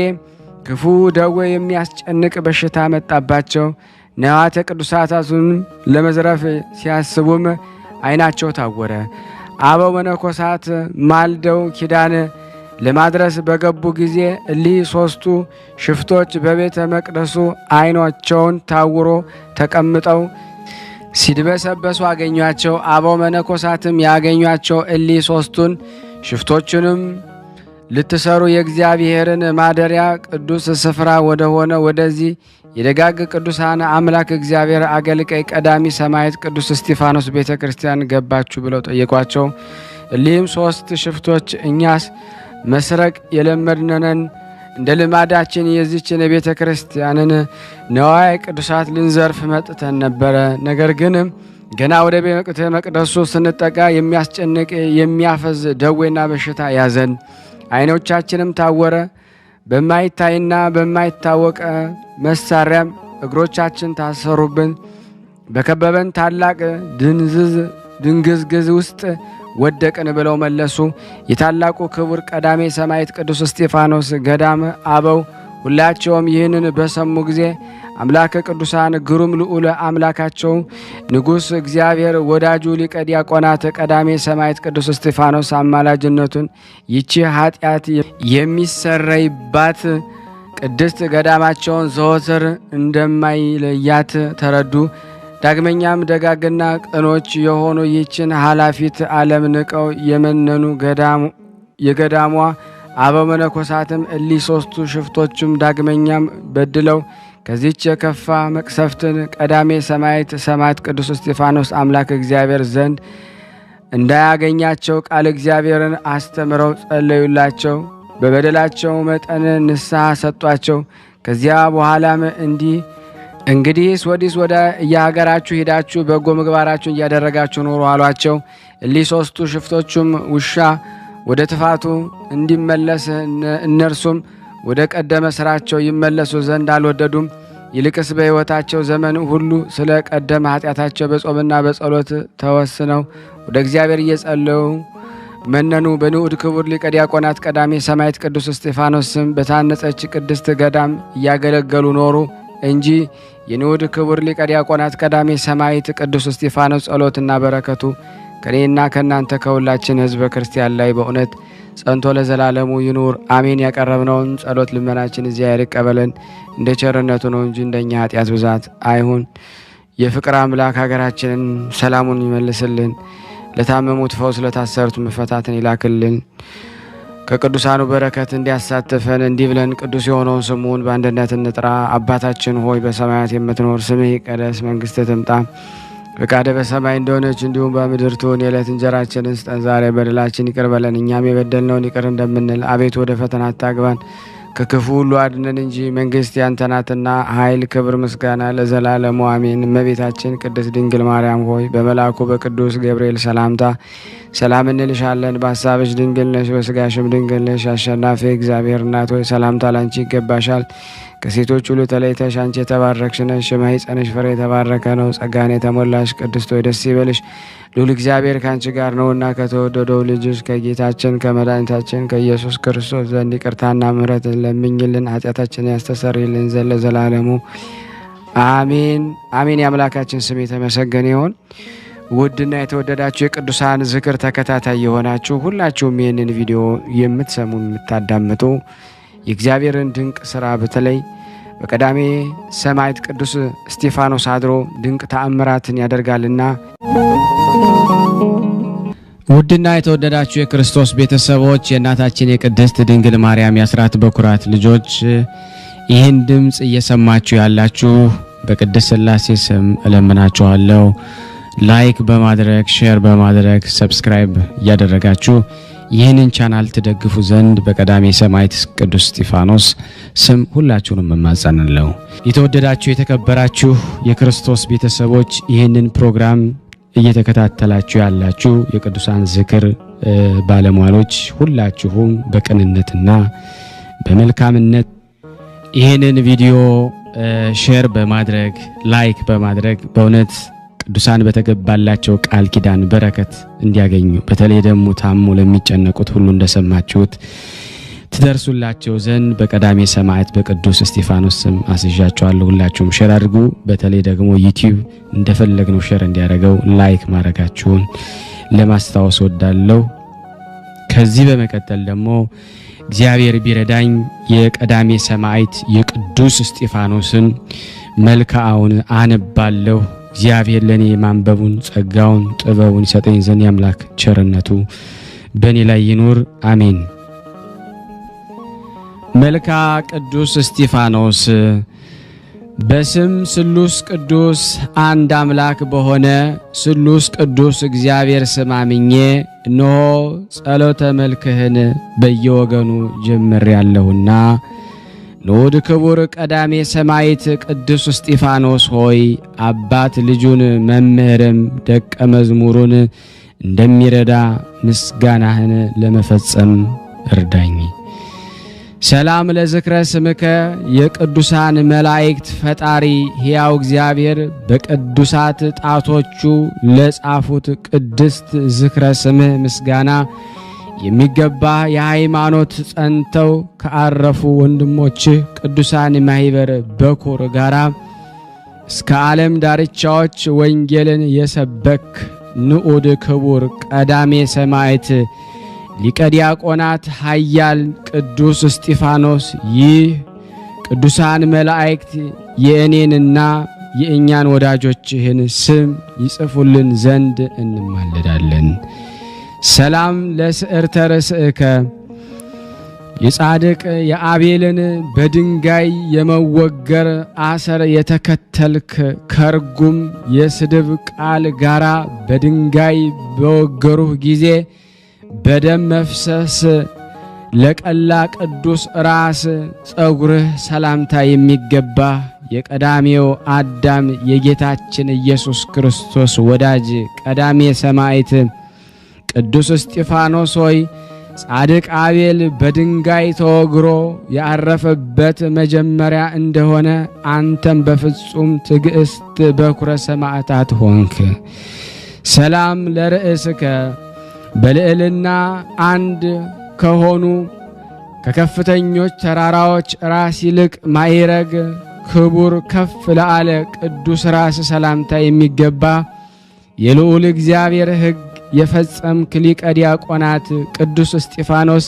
ክፉ ደዌ የሚያስጨንቅ በሽታ መጣባቸው። ንዋያተ ቅዱሳቱን ለመዝረፍ ሲያስቡም ዓይናቸው ታወረ። አበው መነኮሳት ማልደው ኪዳን ለማድረስ በገቡ ጊዜ እሊህ 3ቱ ሽፍቶች በቤተ መቅደሱ ዓይናቸውን ታውሮ ተቀምጠው ሲድበሰበሱ አገኟቸው። አበው መነኮሳትም ያገኟቸው እሊህ 3ቱን ሽፍቶቹንም ልትሰሩ የእግዚአብሔርን ማደሪያ ቅዱስ ስፍራ ወደ ሆነ ወደዚህ የደጋግ ቅዱሳን አምላክ እግዚአብሔር አገልጋይ ቀዳሚ ሰማዕት ቅዱስ እስጢፋኖስ ቤተ ክርስቲያን ገባችሁ ብለው ጠየቋቸው። እሊህም 3 ሽፍቶች እኛስ መስረቅ የለመድነን እንደ ልማዳችን የዚችን ቤተ ክርስቲያንን ነዋየ ቅዱሳት ልንዘርፍ መጥተን ነበረ። ነገር ግን ገና ወደ ቤተ መቅደሱ ስንጠጋ የሚያስጨንቅ የሚያፈዝ ደዌና በሽታ ያዘን። ዓይኖቻችንም ታወረ። በማይታይና በማይታወቅ መሳሪያም እግሮቻችን ታሰሩብን። በከበበን ታላቅ ድንግዝግዝ ውስጥ ወደቅን ብለው መለሱ። የታላቁ ክቡር ቀዳሜ ሰማዕት ቅዱስ እስጢፋኖስ ገዳም አበው ሁላቸውም ይህንን በሰሙ ጊዜ አምላከ ቅዱሳን ግሩም ልዑለ አምላካቸው ንጉሥ እግዚአብሔር ወዳጁ ሊቀ ዲያቆናት ቀዳሜ ሰማዕት ቅዱስ እስጢፋኖስ አማላጅነቱን ይቺ ኃጢአት የሚሰረይባት ቅድስት ገዳማቸውን ዘወትር እንደማይለያት ተረዱ። ዳግመኛም ደጋግና ቅኖች የሆኑ ይችን ኃላፊት ዓለም ንቀው የመነኑ የገዳሟ አበው መነኮሳትም እሊህ ሦስቱ ሽፍቶችም ዳግመኛም በድለው ከዚች የከፋ መቅሰፍትን ቀዳሜ ሰማዕት ቅዱስ እስጢፋኖስ አምላክ እግዚአብሔር ዘንድ እንዳያገኛቸው ቃል እግዚአብሔርን አስተምረው ጸለዩላቸው። በበደላቸው መጠን ንስሐ ሰጧቸው። ከዚያ በኋላም እንግዲህስ ወዲስ ወደ የሀገራችሁ ሄዳችሁ በጎ ምግባራችሁን እያደረጋችሁ ኑሩ አሏቸው። እሊህ ሦስቱ ሽፍቶቹም ውሻ ወደ ትፋቱ እንዲመለስ እነርሱም ወደ ቀደመ ሥራቸው ይመለሱ ዘንድ አልወደዱም። ይልቅስ በሕይወታቸው ዘመን ሁሉ ስለ ቀደመ ኃጢአታቸው በጾምና በጸሎት ተወስነው ወደ እግዚአብሔር እየጸለዩ መነኑ። በንዑድ ክቡር ሊቀ ዲያቆናት ቀዳሜ ሰማዕት ቅዱስ እስጢፋኖስ ስም በታነጸች ቅድስት ገዳም እያገለገሉ ኖሩ እንጂ የንዑድ ክቡር ሊቀ ዲያቆናት ቀዳሜ ሰማዕት ቅዱስ እስጢፋኖስ ጸሎትና በረከቱ ከኔና ከእናንተ ከሁላችን ሕዝበ ክርስቲያን ላይ በእውነት ጸንቶ ለዘላለሙ ይኑር አሜን። ያቀረብነውን ጸሎት ልመናችን እግዚአብሔር ይቀበለን፣ እንደ ቸርነቱ ነው እንጂ እንደኛ ኃጢአት ብዛት አይሁን። የፍቅር አምላክ ሀገራችንን ሰላሙን ይመልስልን፣ ለታመሙት ፈውስ፣ ለታሰሩት መፈታትን ይላክልን፣ ከቅዱሳኑ በረከት እንዲያሳትፈን እንዲህ ብለን ቅዱስ የሆነውን ስሙን በአንድነት እንጥራ። አባታችን ሆይ በሰማያት የምትኖር ስምህ ይቀደስ፣ መንግሥትህ ትምጣ፣ ፈቃድህ በሰማይ እንደሆነች እንዲሁም በምድር ትሁን። የዕለት እንጀራችንን ስጠን ዛሬ፣ በደላችን ይቅር በለን እኛም የበደልነውን ይቅር እንደምንል፣ አቤቱ ወደ ፈተና አታግባን ከክፉ ሁሉ አድነን እንጂ መንግሥት ያንተ ናትና ኃይል፣ ክብር፣ ምስጋና ለዘላለሙ አሜን። እመቤታችን ቅድስት ድንግል ማርያም ሆይ በመልአኩ በቅዱስ ገብርኤል ሰላምታ ሰላም እንልሻለን። በሐሳብሽ ድንግል ነሽ፣ በሥጋሽም ድንግል ነሽ። አሸናፊ እግዚአብሔር እናት ሆይ ሰላምታ ላንቺ ይገባሻል። ከሴቶች ሁሉ ተለይተሽ አንቺ የተባረክሽ ነሽ፣ የማኅፀንሽ ፍሬ የተባረከ ነው። ጸጋን የተሞላሽ ቅድስት ሆይ ደስ ይበልሽ፣ ልዑል እግዚአብሔር ከአንቺ ጋር ነውና ከተወደደው ልጅሽ ከጌታችን ከመድኃኒታችን ከኢየሱስ ክርስቶስ ዘንድ ይቅርታና ምሕረትን ለምኝልን ኃጢአታችንን ያስተሰርይልን ዘንድ ለዘላለሙ አሜን አሜን። የአምላካችን ስም የተመሰገነ ይሁን። ውድና የተወደዳችሁ የቅዱሳን ዝክር ተከታታይ የሆናችሁ ሁላችሁም ይህንን ቪዲዮ የምትሰሙ የምታዳምጡ የእግዚአብሔርን ድንቅ ስራ በተለይ በቀዳሜ ሰማዕት ቅዱስ እስጢፋኖስ አድሮ ድንቅ ተአምራትን ያደርጋልና ውድና የተወደዳችሁ የክርስቶስ ቤተሰቦች የእናታችን የቅድስት ድንግል ማርያም የአስራት በኩራት ልጆች ይህን ድምፅ እየሰማችሁ ያላችሁ በቅድስት ሥላሴ ስም እለምናችኋለሁ። ላይክ በማድረግ ሼር በማድረግ ሰብስክራይብ እያደረጋችሁ ይህንን ቻናል ትደግፉ ዘንድ በቀዳሜ ሰማዕት ቅዱስ እስጢፋኖስ ስም ሁላችሁንም እማጸናለሁ። የተወደዳችሁ የተከበራችሁ የክርስቶስ ቤተሰቦች ይህንን ፕሮግራም እየተከታተላችሁ ያላችሁ የቅዱሳን ዝክር ባለሟሎች ሁላችሁም በቅንነትና በመልካምነት ይህንን ቪዲዮ ሼር በማድረግ ላይክ በማድረግ በእውነት ቅዱሳን በተገባላቸው ቃል ኪዳን በረከት እንዲያገኙ በተለይ ደግሞ ታሞ ለሚጨነቁት ሁሉ እንደሰማችሁት ትደርሱላቸው ዘንድ በቀዳሜ ሰማዕት በቅዱስ እስጢፋኖስ ስም አስዣችኋለሁ። ሁላችሁም ሼር አድርጉ። በተለይ ደግሞ ዩቲዩብ እንደፈለግነው ሼር እንዲያደርገው ላይክ ማድረጋችሁን ለማስታወስ ወዳለሁ። ከዚህ በመቀጠል ደግሞ እግዚአብሔር ቢረዳኝ የቀዳሜ ሰማዕት የቅዱስ እስጢፋኖስን መልክዓውን አነባለሁ። እግዚአብሔር ለኔ ማንበቡን ጸጋውን ጥበቡን ይሰጠኝ ዘንድ የአምላክ ቸርነቱ በእኔ ላይ ይኑር አሜን። መልክዓ ቅዱስ እስጢፋኖስ። በስም ስሉስ ቅዱስ አንድ አምላክ በሆነ ስሉስ ቅዱስ እግዚአብሔር ስም አምኜ እነሆ ጸሎተ መልክህን በየወገኑ ጀምሬአለሁና ንዑድ ክቡር ቀዳሜ ሰማዕት ቅዱስ እስጢፋኖስ ሆይ አባት ልጁን መምህርም ደቀ መዝሙሩን እንደሚረዳ ምስጋናህን ለመፈጸም እርዳኝ። ሰላም ለዝክረ ስምከ የቅዱሳን መላእክት ፈጣሪ ሕያው እግዚአብሔር በቅዱሳት ጣቶቹ ለጻፉት ቅድስት ዝክረ ስምህ ምስጋና የሚገባ የሃይማኖት ጸንተው ከአረፉ ወንድሞችህ ቅዱሳን ማህበር በኩር ጋራ እስከ ዓለም ዳርቻዎች ወንጌልን የሰበክ ንዑድ ክቡር ቀዳሜ ሰማዕት ሊቀ ዲያቆናት ኃያል ቅዱስ እስጢፋኖስ ይህ ቅዱሳን መላእክት የእኔንና የእኛን ወዳጆችህን ስም ይጽፉልን ዘንድ እንማለዳለን። ሰላም ለስዕርተ ርእስከ የጻድቅ የአቤልን በድንጋይ የመወገር አሰር የተከተልክ ከርጉም የስድብ ቃል ጋራ በድንጋይ በወገሩህ ጊዜ በደም መፍሰስ ለቀላ ቅዱስ ራስ ጸጉርህ ሰላምታ የሚገባ የቀዳሜው አዳም የጌታችን ኢየሱስ ክርስቶስ ወዳጅ ቀዳሜ ሰማዕት ቅዱስ እስጢፋኖስ ሆይ ጻድቅ አቤል በድንጋይ ተወግሮ ያረፈበት መጀመሪያ እንደሆነ አንተም በፍጹም ትዕግስት በኩረ ሰማዕታት ሆንክ። ሰላም ለርእስከ በልዕልና አንድ ከሆኑ ከከፍተኞች ተራራዎች ራስ ይልቅ ማይረግ ክቡር ከፍ ለአለ ቅዱስ ራስ ሰላምታ የሚገባ የልዑል እግዚአብሔር ሕግ የፈጸምክ ሊቀ ዲያቆናት ቅዱስ እስጢፋኖስ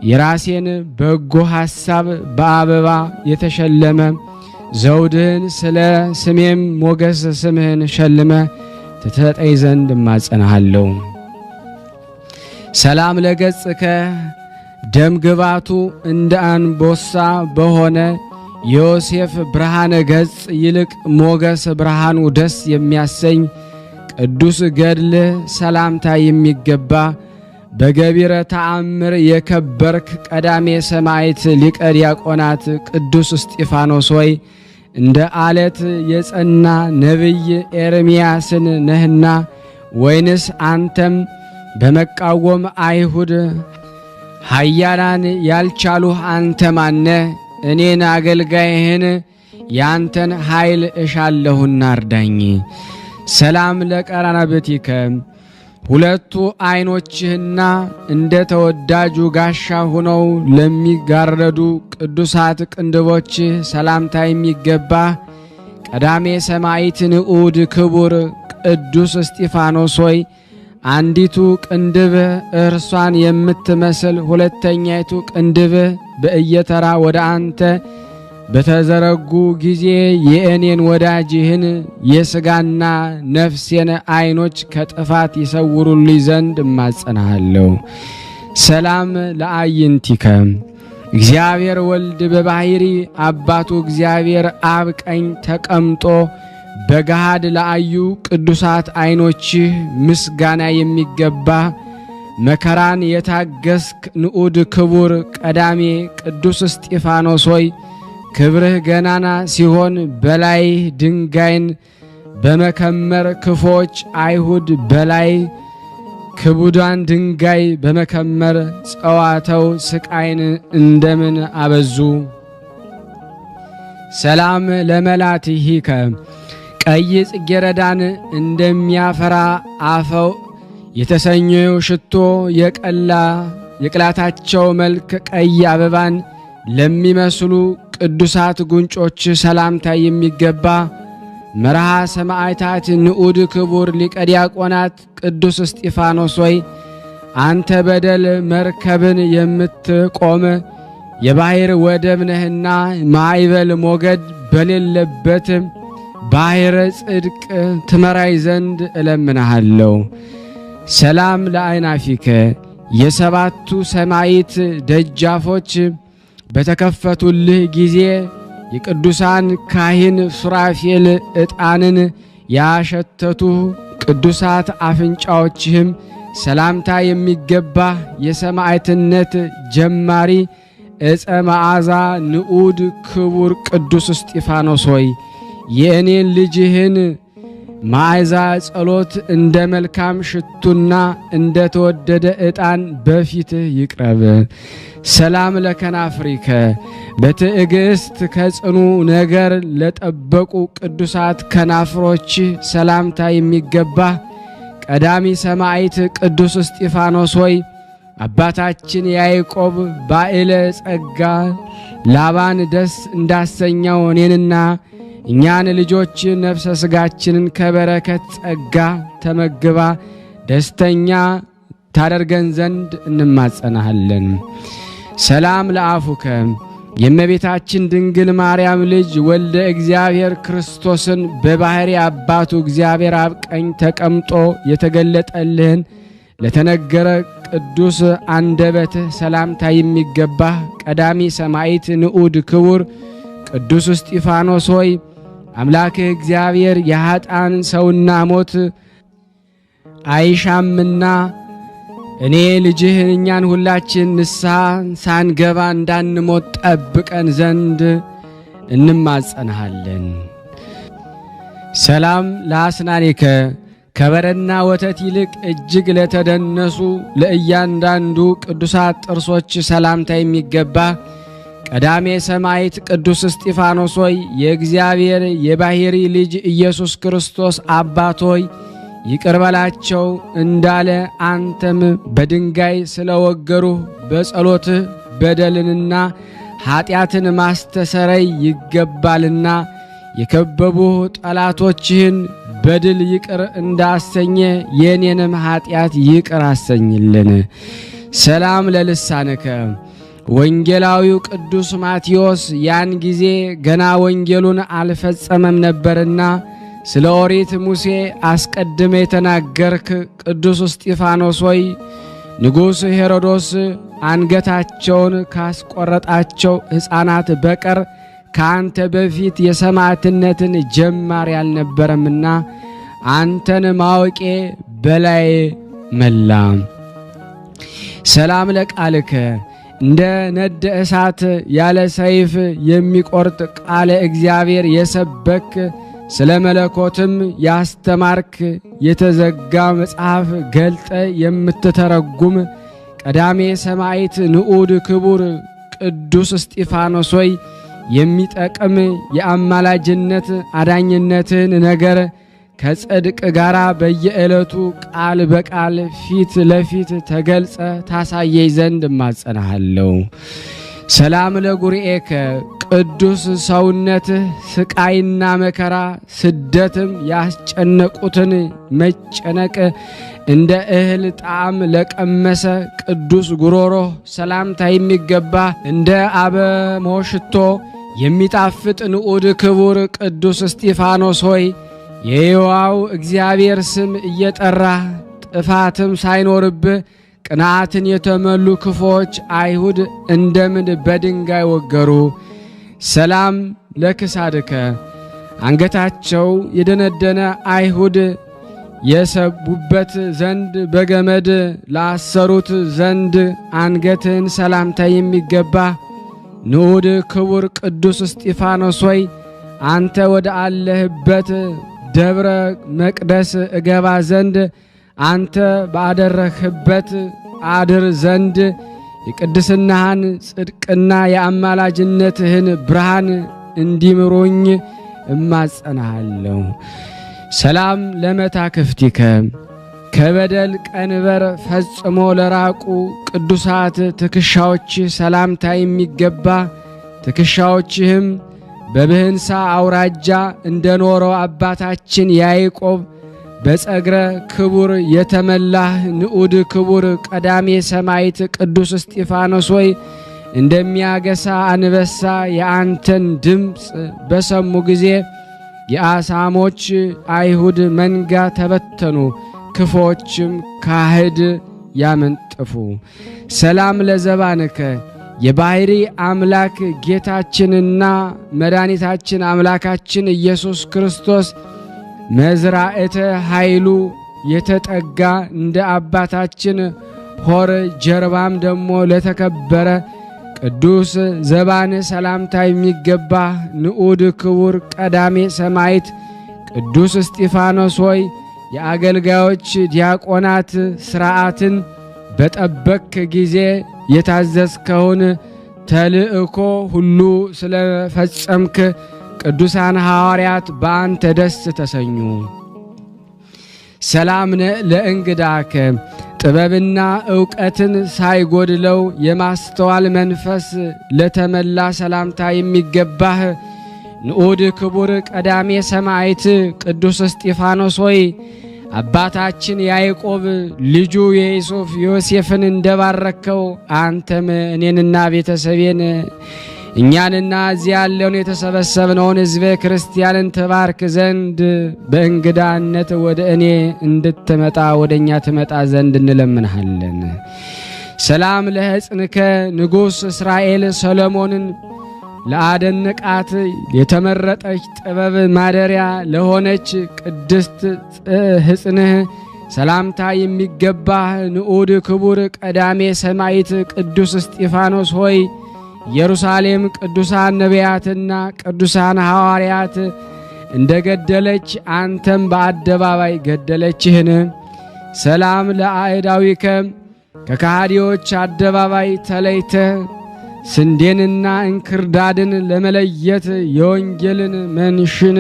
የራሴን በጎ ሐሳብ በአበባ የተሸለመ ዘውድህን ስለ ስሜም ሞገስ ስምህን ሸልመ ትተጠይ ዘንድ እማጸናሃለሁ። ሰላም ለገጽከ ደም ግባቱ እንደ አንበሳ በሆነ ዮሴፍ ብርሃነ ገጽ ይልቅ ሞገስ ብርሃኑ ደስ የሚያሰኝ ቅዱስ ገድል ሰላምታ የሚገባ በገቢረ ተአምር የከበርክ ቀዳሜ ሰማዕት ሊቀ ዲያቆናት ቅዱስ እስጢፋኖስ ሆይ እንደ አለት የጸና ነቢይ ኤርምያስን ነህና ወይንስ አንተም በመቃወም አይሁድ ኃያላን ያልቻሉህ አንተ ማነ? እኔን አገልጋይህን ያንተን ኃይል እሻለሁና እርዳኝ። ሰላም ለቀራንብቲከ ሁለቱ ዓይኖችህና እንደ ተወዳጁ ጋሻ ሆነው ለሚጋረዱ ቅዱሳት ቅንድቦችህ ሰላምታ የሚገባ ቀዳሜ ሰማዕት ንዑድ ክቡር ቅዱስ እስጢፋኖስ ሆይ አንዲቱ ቅንድብ እርሷን የምትመስል ሁለተኛይቱ ቅንድብ በእየተራ ወደ አንተ በተዘረጉ ጊዜ የእኔን ወዳጅህን የሥጋና ነፍሴን ዓይኖች ከጥፋት ይሰውሩልኝ ዘንድ እማጸናሃለሁ። ሰላም ለአይንቲከ እግዚአብሔር ወልድ በባሕሪ አባቱ እግዚአብሔር አብ ቀኝ ተቀምጦ በገሃድ ለአዩ ቅዱሳት ዓይኖችህ ምስጋና የሚገባ መከራን የታገስክ ንዑድ ክቡር ቀዳሜ ቅዱስ እስጢፋኖስ ሆይ ክብርህ ገናና ሲሆን በላይ ድንጋይን በመከመር ክፎች አይሁድ በላይ ክቡዳን ድንጋይ በመከመር ጸዋተው ስቃይን እንደምን አበዙ። ሰላም ለመላትሂከ ቀይ ጽጌረዳን እንደሚያፈራ አፈው የተሰኘው ሽቶ የቅላታቸው መልክ ቀይ አበባን ለሚመስሉ ቅዱሳት ጉንጮች ሰላምታ የሚገባ መርሃ ሰማዕታት ንዑድ ክቡር ሊቀ ዲያቆናት ቅዱስ እስጢፋኖስ ሆይ አንተ በደል መርከብን የምትቆም የባሕር ወደብ ነህና ማዕበል ሞገድ በሌለበት ባሕረ ጽድቅ ትመራይ ዘንድ እለምንሃለሁ። ሰላም ለአይናፊከ የሰባቱ ሰማይት ደጃፎች በተከፈቱልህ ጊዜ የቅዱሳን ካህን ሱራፌል ዕጣንን ያሸተቱ ቅዱሳት አፍንጫዎችህም ሰላምታ የሚገባ የሰማዕትነት ጀማሪ ዕፀ መዓዛ ንዑድ ክቡር ቅዱስ እስጢፋኖስ ሆይ የእኔን ልጅህን መዓዛ ጸሎት እንደ መልካም ሽቱና እንደ ተወደደ ዕጣን በፊትህ ይቅረብ። ሰላም ለከናፍሪከ በትዕግስት ከጽኑ ነገር ለጠበቁ ቅዱሳት ከናፍሮች ሰላምታ የሚገባ ቀዳሚ ሰማዕት ቅዱስ እስጢፋኖስ ሆይ አባታችን ያዕቆብ ባዕለ ጸጋ ላባን ደስ እንዳሰኛው እኔንና እኛን ልጆች ነፍሰ ሥጋችንን ከበረከት ጸጋ ተመግባ ደስተኛ ታደርገን ዘንድ እንማጸናሃለን። ሰላም ለአፉከ የእመቤታችን ድንግል ማርያም ልጅ ወልደ እግዚአብሔር ክርስቶስን በባሕሪ አባቱ እግዚአብሔር አብ ቀኝ ተቀምጦ የተገለጠልህን ለተነገረ ቅዱስ አንደበትህ ሰላምታ የሚገባህ ቀዳሚ ሰማዕት ንዑድ ክቡር ቅዱስ እስጢፋኖስ ሆይ አምላክህ እግዚአብሔር የኃጥአን ሰውና ሞት አይሻምና እኔ ልጅህ እኛን ሁላችን ንስሐ ሳንገባ እንዳንሞት ጠብቀን ዘንድ እንማጸንሃለን። ሰላም ለአስናኒከ ከበረና ወተት ይልቅ እጅግ ለተደነሱ ለእያንዳንዱ ቅዱሳት ጥርሶች ሰላምታ የሚገባ ቀዳሜ ሰማዕት ቅዱስ እስጢፋኖስ ሆይ የእግዚአብሔር የባሕሪ ልጅ ኢየሱስ ክርስቶስ አባት ሆይ ይቅር በላቸው እንዳለ አንተም በድንጋይ ስለወገሩህ በጸሎትህ በደልንና ኃጢአትን ማስተሰረይ ይገባልና የከበቡህ ጠላቶችህን በድል ይቅር እንዳሰኘ የኔንም ኃጢአት ይቅር አሰኝልን። ሰላም ለልሳንከ ወንጌላዊው ቅዱስ ማቴዎስ ያን ጊዜ ገና ወንጌሉን አልፈጸመም ነበርና ስለ ኦሪት ሙሴ አስቀድመ የተናገርክ ቅዱስ እስጢፋኖስ ሆይ ንጉሥ ሄሮዶስ አንገታቸውን ካስቆረጣቸው ሕፃናት በቀር ካንተ በፊት የሰማዕትነትን ጀማሪ አልነበረምና አንተን ማወቄ በላይ መላ። ሰላም ለቃልከ እንደ ነደ እሳት ያለ ሰይፍ የሚቆርጥ ቃለ እግዚአብሔር የሰበክ ስለ መለኮትም ያስተማርክ የተዘጋ መጽሐፍ ገልጠ የምትተረጉም ቀዳሜ ሰማዕት ንዑድ ክቡር ቅዱስ እስጢፋኖስ ሆይ የሚጠቅም የአማላጅነት አዳኝነትን ነገር ከጽድቅ ጋር በየዕለቱ ቃል በቃል ፊት ለፊት ተገልጸ ታሳየኝ ዘንድ እማጸናሃለሁ። ሰላም ለጉርኤከ ቅዱስ ሰውነትህ ስቃይና መከራ ስደትም ያስጨነቁትን መጨነቅ እንደ እህል ጣዕም ለቀመሰ ቅዱስ ጉሮሮህ ሰላምታ የሚገባ እንደ አበሞሽቶ የሚጣፍጥ ንዑድ ክቡር ቅዱስ እስጢፋኖስ ሆይ የሕያው እግዚአብሔር ስም እየጠራህ ጥፋትም ሳይኖርብህ ቅንዓትን የተመሉ ክፎች አይሁድ እንደምን በድንጋይ ወገሩ። ሰላም ለክሳድከ አንገታቸው የደነደነ አይሁድ የሰቡበት ዘንድ በገመድ ላሰሩት ዘንድ አንገትን ሰላምታ የሚገባ ንዑድ ክቡር ቅዱስ እስጢፋኖስ ሆይ አንተ ወደ አለህበት ደብረ መቅደስ እገባ ዘንድ አንተ ባደረህበት አድር ዘንድ የቅድስናህን ጽድቅና የአማላጅነትህን ብርሃን እንዲምሩኝ እማጸናሃለሁ። ሰላም ለመታክፍቲከ ከበደል ቀንበር ፈጽሞ ለራቁ ቅዱሳት ትከሻዎች ሰላምታ የሚገባ ትከሻዎችህም በብህንሳ አውራጃ እንደኖረው አባታችን ያዕቆብ በጸግረ ክቡር የተመላህ ንዑድ ክቡር ቀዳሜ ሰማዕት ቅዱስ እስጢፋኖስ ሆይ እንደሚያገሳ አንበሳ የአንተን ድምፅ በሰሙ ጊዜ የአሳሞች አይሁድ መንጋ ተበተኑ፣ ክፎችም ካህድ ያመንጥፉ። ሰላም ለዘባንከ የባሕሪ አምላክ ጌታችንና መድኃኒታችን አምላካችን ኢየሱስ ክርስቶስ መዝራእተ ኃይሉ የተጠጋ እንደ አባታችን ሆር ጀርባም ደሞ ለተከበረ ቅዱስ ዘባን ሰላምታ የሚገባ ንዑድ ክቡር ቀዳሜ ሰማዕት ቅዱስ እስጢፋኖስ ሆይ የአገልጋዮች ዲያቆናት ሥርዓትን በጠበክ ጊዜ የታዘዝከውን ተልእኮ ሁሉ ስለፈጸምክ ቅዱሳን ሐዋርያት በአንተ ደስ ተሰኙ። ሰላም ለእንግዳከ ጥበብና ዕውቀትን ሳይጎድለው የማስተዋል መንፈስ ለተመላ ሰላምታ የሚገባህ ንዑድ ክቡር ቀዳሜ ሰማዕት ቅዱስ እስጢፋኖስ ሆይ አባታችን ያዕቆብ ልጁ የኢዮሴፍን እንደባረከው አንተም እኔንና ቤተሰቤን እኛንና እዚያ ያለውን የተሰበሰብነውን ሕዝበ ክርስቲያንን ተባርክ ዘንድ በእንግዳነት ወደ እኔ እንድትመጣ ወደ እኛ ትመጣ ዘንድ እንለምንሃለን። ሰላም ለሕፅንከ ንጉሥ እስራኤል ሰሎሞንን ለአደነቃት የተመረጠች ጥበብ ማደሪያ ለሆነች ቅድስት ሕፅንህ ሰላምታ የሚገባህ ንዑድ ክቡር ቀዳሜ ሰማዕት ቅዱስ እስጢፋኖስ ሆይ ኢየሩሳሌም ቅዱሳን ነቢያትና ቅዱሳን ሐዋርያት እንደገደለች አንተም በአደባባይ ገደለችህን? ሰላም ለአእዳዊከ ከካህዲዎች አደባባይ ተለይተ ስንዴንና እንክርዳድን ለመለየት የወንጌልን መንሽን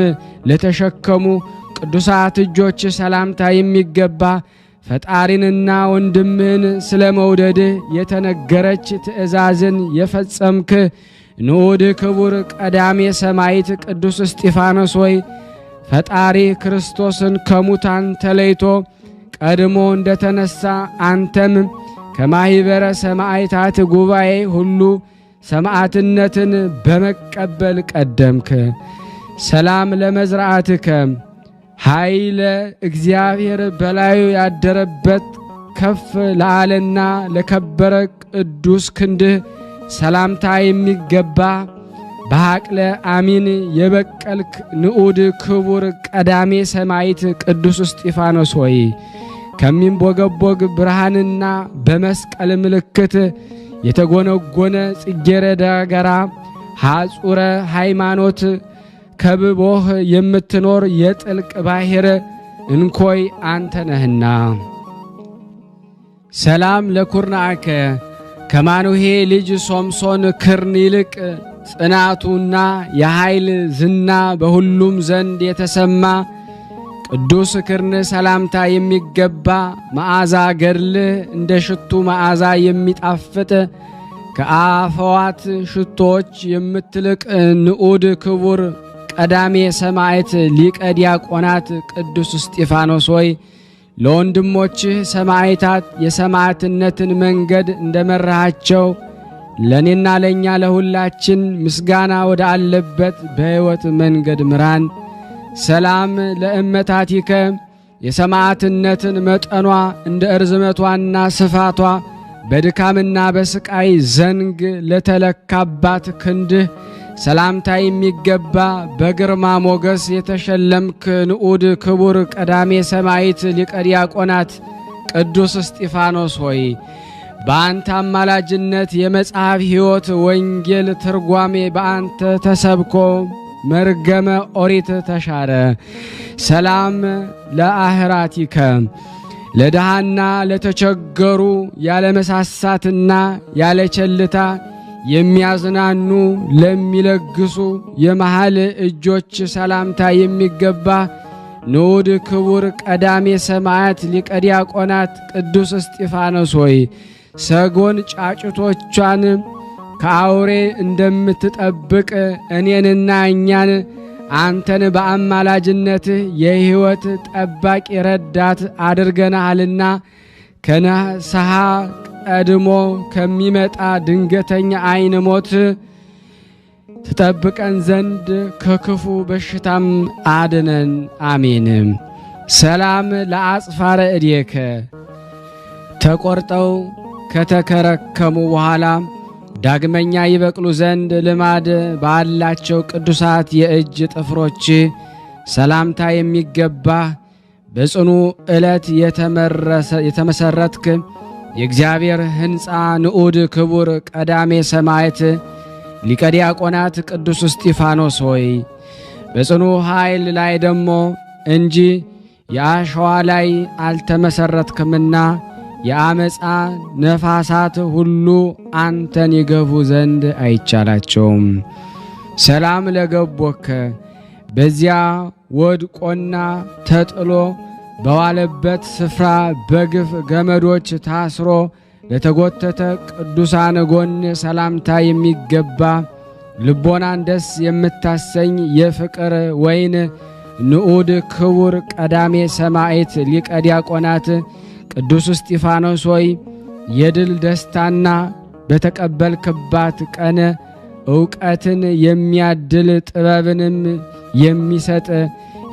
ለተሸከሙ ቅዱሳት እጆች ሰላምታ የሚገባ ፈጣሪንና ወንድምህን ስለ መውደድህ የተነገረች ትእዛዝን የፈጸምክ ንዑድ ክቡር ቀዳሜ ሰማዕት ቅዱስ እስጢፋኖስ ሆይ ፈጣሪ ክርስቶስን ከሙታን ተለይቶ ቀድሞ እንደተነሳ አንተም ከማኅበረ ሰማዕታት ጉባኤ ሁሉ ሰማዕትነትን በመቀበል ቀደምክ። ሰላም ለመዝራዕትከ ኃይለ እግዚአብሔር በላዩ ያደረበት ከፍ ለአለና ለከበረ ቅዱስ ክንድህ ሰላምታ የሚገባ በሐቅለ አሚን የበቀልክ ንዑድ ክቡር ቀዳሜ ሰማዕት ቅዱስ እስጢፋኖስ ሆይ ከሚንቦገቦግ ብርሃንና በመስቀል ምልክት የተጎነጎነ ጽጌረዳ ጋራ ሐጹረ ሃይማኖት ከብቦህ የምትኖር የጥልቅ ባሕር እንኮይ አንተ ነህና። ሰላም ለኩርናከ ከማኑሄ ልጅ ሶምሶን ክርን ይልቅ ጽናቱና የኃይል ዝና በሁሉም ዘንድ የተሰማ ቅዱስ ክርን ሰላምታ የሚገባ መዓዛ ገድልህ እንደ ሽቱ መዓዛ የሚጣፍጥ ከአፈዋት ሽቶች የምትልቅ ንዑድ ክቡር ቀዳሜ ሰማዕት ሊቀ ዲያቆናት ቅዱስ እስጢፋኖስ ሆይ ለወንድሞችህ ሰማዕታት የሰማዕትነትን መንገድ እንደመራሃቸው ለኔና ለኛ ለሁላችን ምስጋና ወደ አለበት በሕይወት መንገድ ምራን። ሰላም ለእመታቲከ የሰማዕትነትን መጠኗ እንደ እርዝመቷና ስፋቷ በድካምና በስቃይ ዘንግ ለተለካባት ክንድህ ሰላምታ የሚገባ በግርማ ሞገስ የተሸለምክ ንዑድ ክቡር ቀዳሜ ሰማዕት ሊቀ ዲያቆናት ቅዱስ እስጢፋኖስ ሆይ በአንተ አማላጅነት የመጽሐፍ ሕይወት ወንጌል ትርጓሜ በአንተ ተሰብኮ መርገመ ኦሪት ተሻረ። ሰላም ለአህራቲከ ለድሃና ለተቸገሩ ያለ መሳሳትና ያለ ቸልታ የሚያዝናኑ ለሚለግሱ የመሃል እጆች ሰላምታ የሚገባ ንዑድ ክቡር ቀዳሜ ሰማዕት ሊቀ ዲያቆናት ቅዱስ እስጢፋኖስ ሆይ ሰጎን ጫጩቶቿን ከአውሬ እንደምትጠብቅ እኔንና እኛን አንተን በአማላጅነትህ የሕይወት ጠባቂ ረዳት አድርገናልና ከነስሐ ቀድሞ ከሚመጣ ድንገተኛ ዓይን ሞት ትጠብቀን ዘንድ ከክፉ በሽታም አድነን። አሜን። ሰላም ለአጽፋረ እዴከ ተቆርጠው ከተከረከሙ በኋላ ዳግመኛ ይበቅሉ ዘንድ ልማድ ባላቸው ቅዱሳት የእጅ ጥፍሮች ሰላምታ የሚገባ በጽኑ ዕለት የተመሰረትክ የእግዚአብሔር ሕንፃ ንዑድ ክቡር ቀዳሜ ሰማዕት ሊቀ ዲያቆናት ቅዱስ እስጢፋኖስ ሆይ በጽኑ ኃይል ላይ ደሞ እንጂ የአሸዋ ላይ አልተመሰረትክምና የአመፃ ነፋሳት ሁሉ አንተን ይገፉ ዘንድ አይቻላቸውም። ሰላም ለገቦከ በዚያ ወድቆና ተጥሎ በዋለበት ስፍራ በግፍ ገመዶች ታስሮ ለተጎተተ ቅዱሳን ጎን ሰላምታ የሚገባ ልቦናን ደስ የምታሰኝ የፍቅር ወይን ንዑድ ክቡር ቀዳሜ ሰማዕት ሊቀ ዲያቆናት ቅዱስ እስጢፋኖስ ሆይ የድል ደስታና በተቀበልክባት ቀን ዕውቀትን የሚያድል ጥበብንም የሚሰጥ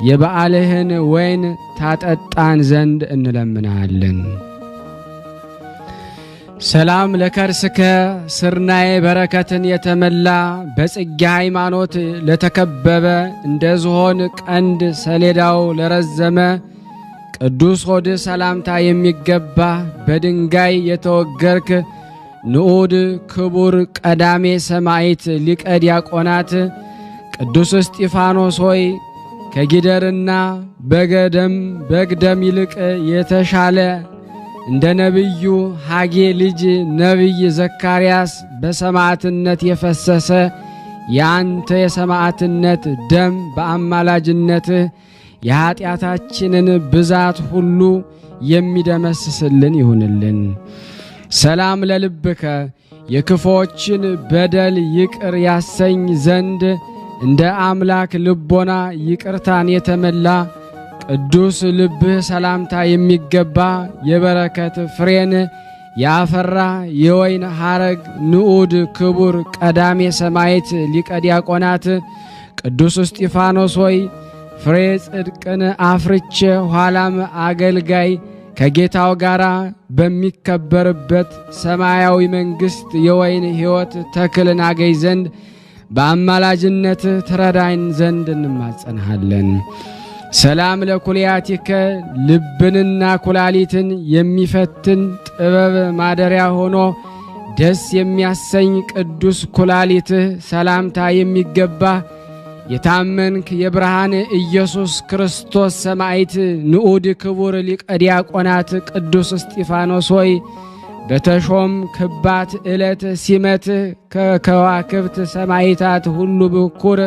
የበዓልህን ወይን ታጠጣን ዘንድ እንለምናለን። ሰላም ለከርስከ ስርናዬ በረከትን የተመላ በጽጌ ሃይማኖት ለተከበበ እንደ ዝሆን ቀንድ ሰሌዳው ለረዘመ ቅዱስ ሆድ ሰላምታ የሚገባ በድንጋይ የተወገርክ ንዑድ ክቡር ቀዳሜ ሰማዕት ሊቀ ዲያቆናት ቅዱስ እስጢፋኖስ ሆይ ከጊደርና በግደም ይልቅ የተሻለ እንደ ነቢዩ ሐጌ ልጅ ነቢይ ዘካርያስ በሰማዕትነት የፈሰሰ የአንተ የሰማዕትነት ደም በአማላጅነትህ የኀጢአታችንን ብዛት ሁሉ የሚደመስስልን ይሁንልን። ሰላም ለልብከ የክፎችን በደል ይቅር ያሰኝ ዘንድ እንደ አምላክ ልቦና ይቅርታን የተመላ ቅዱስ ልብህ ሰላምታ የሚገባ የበረከት ፍሬን ያፈራ የወይን ሐረግ ንዑድ ክቡር ቀዳሜ ሰማዕት ሊቀ ዲያቆናት ቅዱስ እስጢፋኖስ ሆይ ፍሬ ጽድቅን አፍርቼ ኋላም አገልጋይ ከጌታው ጋር በሚከበርበት ሰማያዊ መንግሥት የወይን ሕይወት ተክልን አገኝ ዘንድ በአማላጅነት ትረዳኝ ዘንድ እንማጸንሃለን። ሰላም ለኩልያቲከ ልብንና ኩላሊትን የሚፈትን ጥበብ ማደሪያ ሆኖ ደስ የሚያሰኝ ቅዱስ ኩላሊትህ ሰላምታ የሚገባ የታመንክ የብርሃን ኢየሱስ ክርስቶስ ሰማዕት ንዑድ ክቡር ሊቀ ዲያቆናት ቅዱስ እስጢፋኖስ ሆይ በተሾም ክባት ዕለት ሲመትህ ከከዋክብት ሰማዕታት ሁሉ ብኩር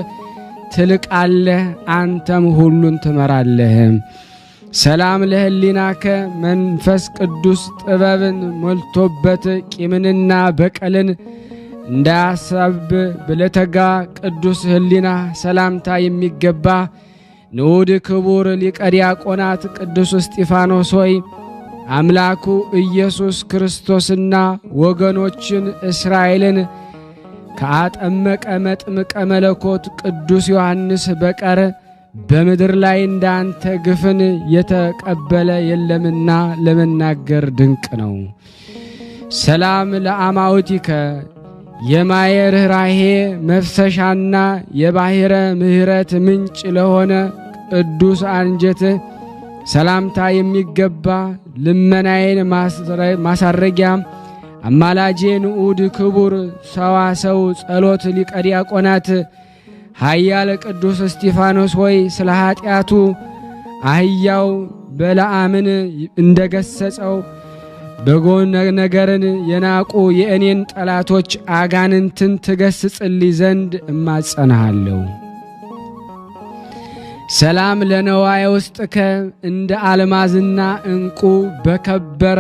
ትልቃለህ፣ አንተም ሁሉን ትመራለህ። ሰላም ለህሊናከ መንፈስ ቅዱስ ጥበብን ሞልቶበት ቂምንና በቀልን እንዳያሳብ ብለተጋ ቅዱስ ህሊና ሰላምታ የሚገባ ንዑድ ክቡር ሊቀ ዲያቆናት ቅዱስ እስጢፋኖስ ሆይ አምላኩ ኢየሱስ ክርስቶስና ወገኖችን እስራኤልን ከአጠመቀ መጥምቀ መለኮት ቅዱስ ዮሐንስ በቀር በምድር ላይ እንዳንተ ግፍን የተቀበለ የለምና ለመናገር ድንቅ ነው። ሰላም ለአማውቲከ የማየ ርኅራኄ መፍሰሻና የባሕረ ምሕረት ምንጭ ለሆነ ቅዱስ አንጀትህ ሰላምታ የሚገባ ልመናዬን ማሳረጊያ አማላጄ ንዑድ ክቡር ሰዋሰው ጸሎት ሊቀ ዲያቆናት ኃያል ቅዱስ እስጢፋኖስ ሆይ ስለ ኀጢአቱ አህያው በለዓምን እንደገሰጸው በጎ ነገርን የናቁ የእኔን ጠላቶች አጋንንትን ትገስጽልኝ ዘንድ እማጸንሃለሁ። ሰላም ለነዋየ ውስጥከ እንደ አልማዝና ዕንቁ በከበረ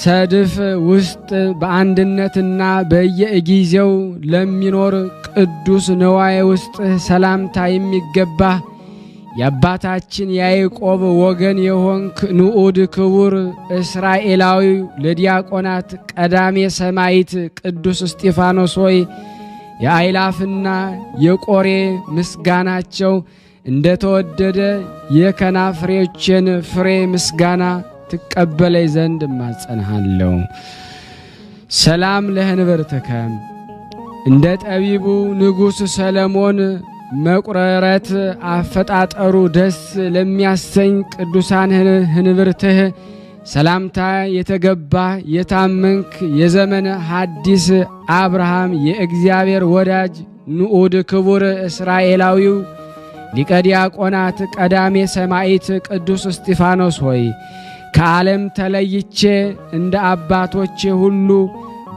ሰድፍ ውስጥ በአንድነትና በየጊዜው ለሚኖር ቅዱስ ነዋየ ውስጥ ሰላምታ የሚገባ የአባታችን ያዕቆብ ወገን የሆንክ ንዑድ ክቡር እስራኤላዊ ለዲያቆናት ቀዳሜ ሰማዕት ቅዱስ እስጢፋኖስ ሆይ የአእላፍና የቆሬ ምስጋናቸው እንደ ተወደደ የከናፍሬዎችን ፍሬ ምስጋና ትቀበለኝ ዘንድ እማጸንሃለሁ። ሰላም ለህንብርትከ እንደ ጠቢቡ ንጉሥ ሰለሞን መቁረረት አፈጣጠሩ ደስ ለሚያሰኝ ቅዱሳን ህንብርትህ ሰላምታ የተገባ የታመንክ የዘመነ ሐዲስ አብርሃም የእግዚአብሔር ወዳጅ ንዑድ ክቡር እስራኤላዊው ሊቀ ዲያቆናት ቀዳሜ ሰማዕት ቅዱስ እስጢፋኖስ ሆይ ከዓለም ተለይቼ እንደ አባቶቼ ሁሉ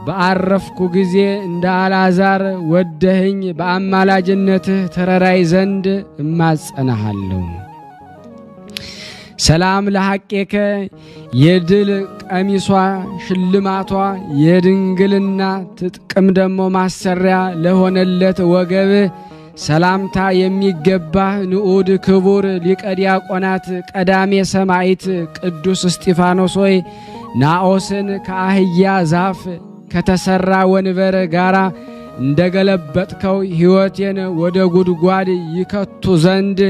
በአረፍኩ ጊዜ እንደ አልዓዛር ወደህኝ በአማላጅነትህ ተረዳይ ዘንድ እማጸናሃለሁ። ሰላም ለሐቄከ የድል ቀሚሷ ሽልማቷ የድንግልና ትጥቅም ደሞ ማሰሪያ ለሆነለት ወገብ ሰላምታ የሚገባህ ንዑድ ክቡር ሊቀ ዲያቆናት ቀዳሜ ሰማዕት ቅዱስ እስጢፋኖስ ሆይ ናኦስን ከአህያ ዛፍ ከተሰራ ወንበር ጋራ እንደገለበጥከው ሕይወቴን ወደ ጉድጓድ ይከቱ ዘንድ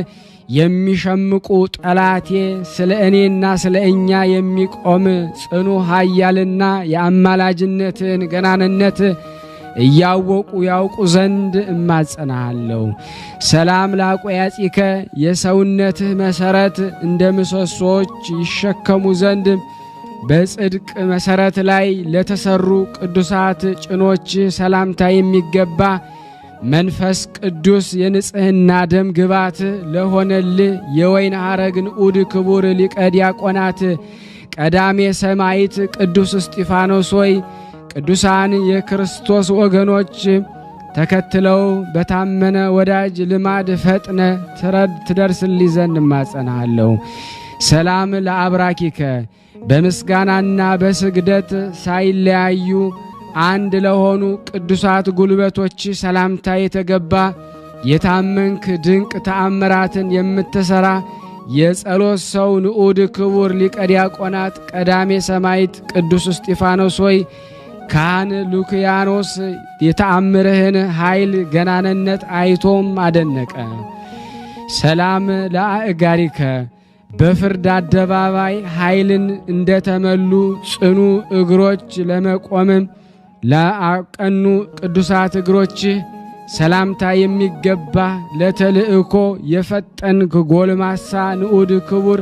የሚሸምቁ ጠላቴ ስለ እኔና ስለ እኛ የሚቆም ጽኑ ኃያልና የአማላጅነትን ገናንነት እያወቁ ያውቁ ዘንድ እማጸናሃለሁ። ሰላም ለአቆያጺከ የሰውነትህ መሠረት እንደ ምሰሶች ይሸከሙ ዘንድ በጽድቅ መሠረት ላይ ለተሰሩ ቅዱሳት ጭኖች ሰላምታ የሚገባ መንፈስ ቅዱስ የንጽሕና ደም ግባት ለሆነልህ የወይን ሐረግ ንዑድ ክቡር ሊቀ ዲያቆናት ቀዳሜ ሰማዕት ቅዱስ እስጢፋኖስ ሆይ ቅዱሳን የክርስቶስ ወገኖች ተከትለው በታመነ ወዳጅ ልማድ ፈጥነ ትደርስልኝ ዘንድ እማጸናሃለሁ። ሰላም ለአብራኪከ በምስጋናና በስግደት ሳይለያዩ አንድ ለሆኑ ቅዱሳት ጉልበቶች ሰላምታ የተገባ የታመንክ ድንቅ ተአምራትን የምትሠራ የጸሎት ሰው ንዑድ ክቡር ሊቀ ዲያቆናት ቀዳሜ ሰማዕት ቅዱስ እስጢፋኖስ ሆይ ካህን ሉክያኖስ የተአምርህን ኃይል ገናንነት አይቶም አደነቀ። ሰላም ለአእጋሪከ በፍርድ አደባባይ ኃይልን እንደተመሉ ጽኑ እግሮች ለመቆም ለአቀኑ ቅዱሳት እግሮችህ ሰላምታ የሚገባ ለተልእኮ የፈጠንክ ጎልማሳ ንዑድ ክቡር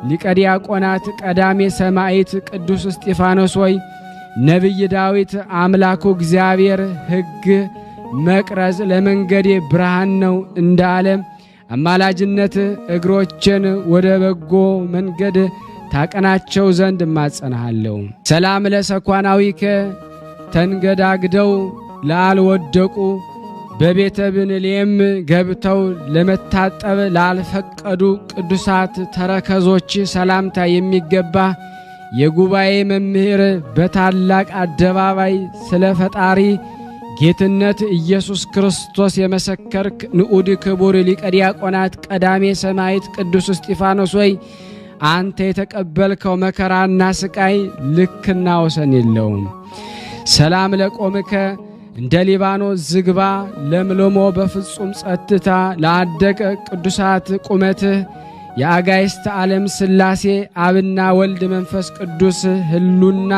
ሊቀ ዲያቆናት ቀዳሜ ሰማዕት ቅዱስ እስጢፋኖስ ሆይ ነቢይ ዳዊት አምላኩ እግዚአብሔር ሕግ መቅረዝ ለመንገዴ ብርሃን ነው እንዳለ አማላጅነት እግሮችን ወደ በጎ መንገድ ታቀናቸው ዘንድ እማጸናሃለሁ። ሰላም ለሰኳናዊከ ተንገዳግደው ላልወደቁ በቤተ ብንሌም ገብተው ለመታጠብ ላልፈቀዱ ቅዱሳት ተረከዞች ሰላምታ የሚገባ የጉባኤ መምህር በታላቅ አደባባይ ስለ ፈጣሪ ጌትነት ኢየሱስ ክርስቶስ የመሰከርክ ንዑድ ክቡር ሊቀ ዲያቆናት ቀዳሜ ሰማዕት ቅዱስ እስጢፋኖስ ሆይ አንተ የተቀበልከው መከራና ስቃይ ልክና ወሰን የለውም። ሰላም ለቆምከ እንደ ሊባኖስ ዝግባ ለምልሞ በፍጹም ጸጥታ ለአደቀ ቅዱሳት ቁመትህ የአጋይስት ዓለም ሥላሴ አብና ወልድ መንፈስ ቅዱስ ህሉና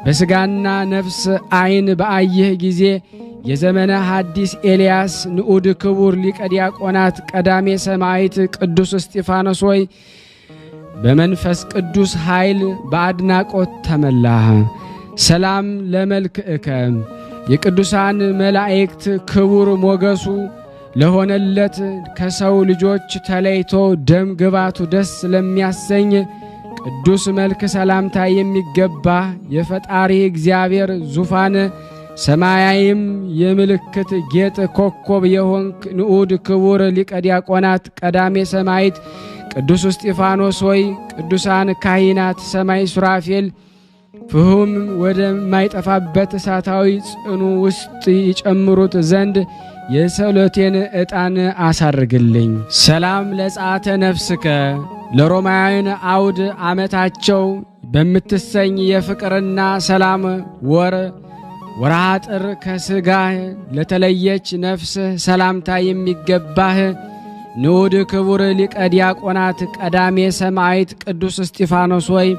በሥጋና ነፍስ ዐይን በአየህ ጊዜ የዘመነ ሐዲስ ኤልያስ ንዑድ ክቡር ሊቀ ዲያቆናት ቀዳሜ ሰማዕት ቅዱስ እስጢፋኖስ ሆይ በመንፈስ ቅዱስ ኃይል በአድናቆት ተመላህ። ሰላም ለመልክዕከ የቅዱሳን መላእክት ክቡር ሞገሱ ለሆነለት ከሰው ልጆች ተለይቶ ደም ግባቱ ደስ ለሚያሰኝ ቅዱስ መልክ ሰላምታ የሚገባ የፈጣሪ እግዚአብሔር ዙፋን ሰማያዊም የምልክት ጌጥ ኮከብ የሆንክ ንዑድ ክቡር ሊቀ ዲያቆናት ቀዳሜ ሰማዕት ቅዱስ እስጢፋኖስ ሆይ ቅዱሳን ካህናት ሰማይ ሱራፌል ፍሁም ወደ ማይጠፋበት እሳታዊ ጽኑ ውስጥ ይጨምሩት ዘንድ የጸሎቴን ዕጣን አሳርግልኝ። ሰላም ለጸአተ ነፍስከ ለሮማውያን አውድ ዓመታቸው በምትሰኝ የፍቅርና ሰላም ወር ወርሃ ጥር ከሥጋህ ለተለየች ነፍስ ሰላምታ የሚገባህ ንዑድ ክቡር ሊቀ ዲያቆናት ቀዳሜ ሰማዕት ቅዱስ እስጢፋኖስ ሆይ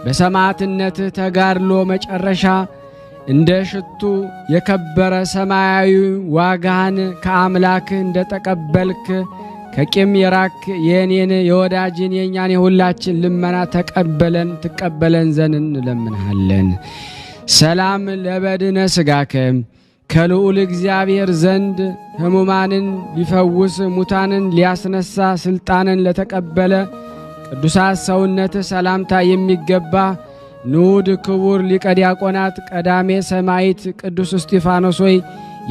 በሰማዕትነት ተጋድሎ መጨረሻ እንደ ሽቱ የከበረ ሰማያዊ ዋጋህን ከአምላክህ እንደ ተቀበልክ ከቂም የራክ የኔን የወዳጅን የኛን የሁላችን ልመና ትቀበለን ዘንድ እንለምንሃለን። ሰላም ለበድነ ሥጋከ ከልዑል እግዚአብሔር ዘንድ ሕሙማንን ሊፈውስ ሙታንን ሊያስነሳ ሥልጣንን ለተቀበለ ቅዱሳት ሰውነት ሰላምታ የሚገባ ንዑድ ክቡር ሊቀ ዲያቆናት ቀዳሜ ሰማዕት ቅዱስ እስጢፋኖስ ሆይ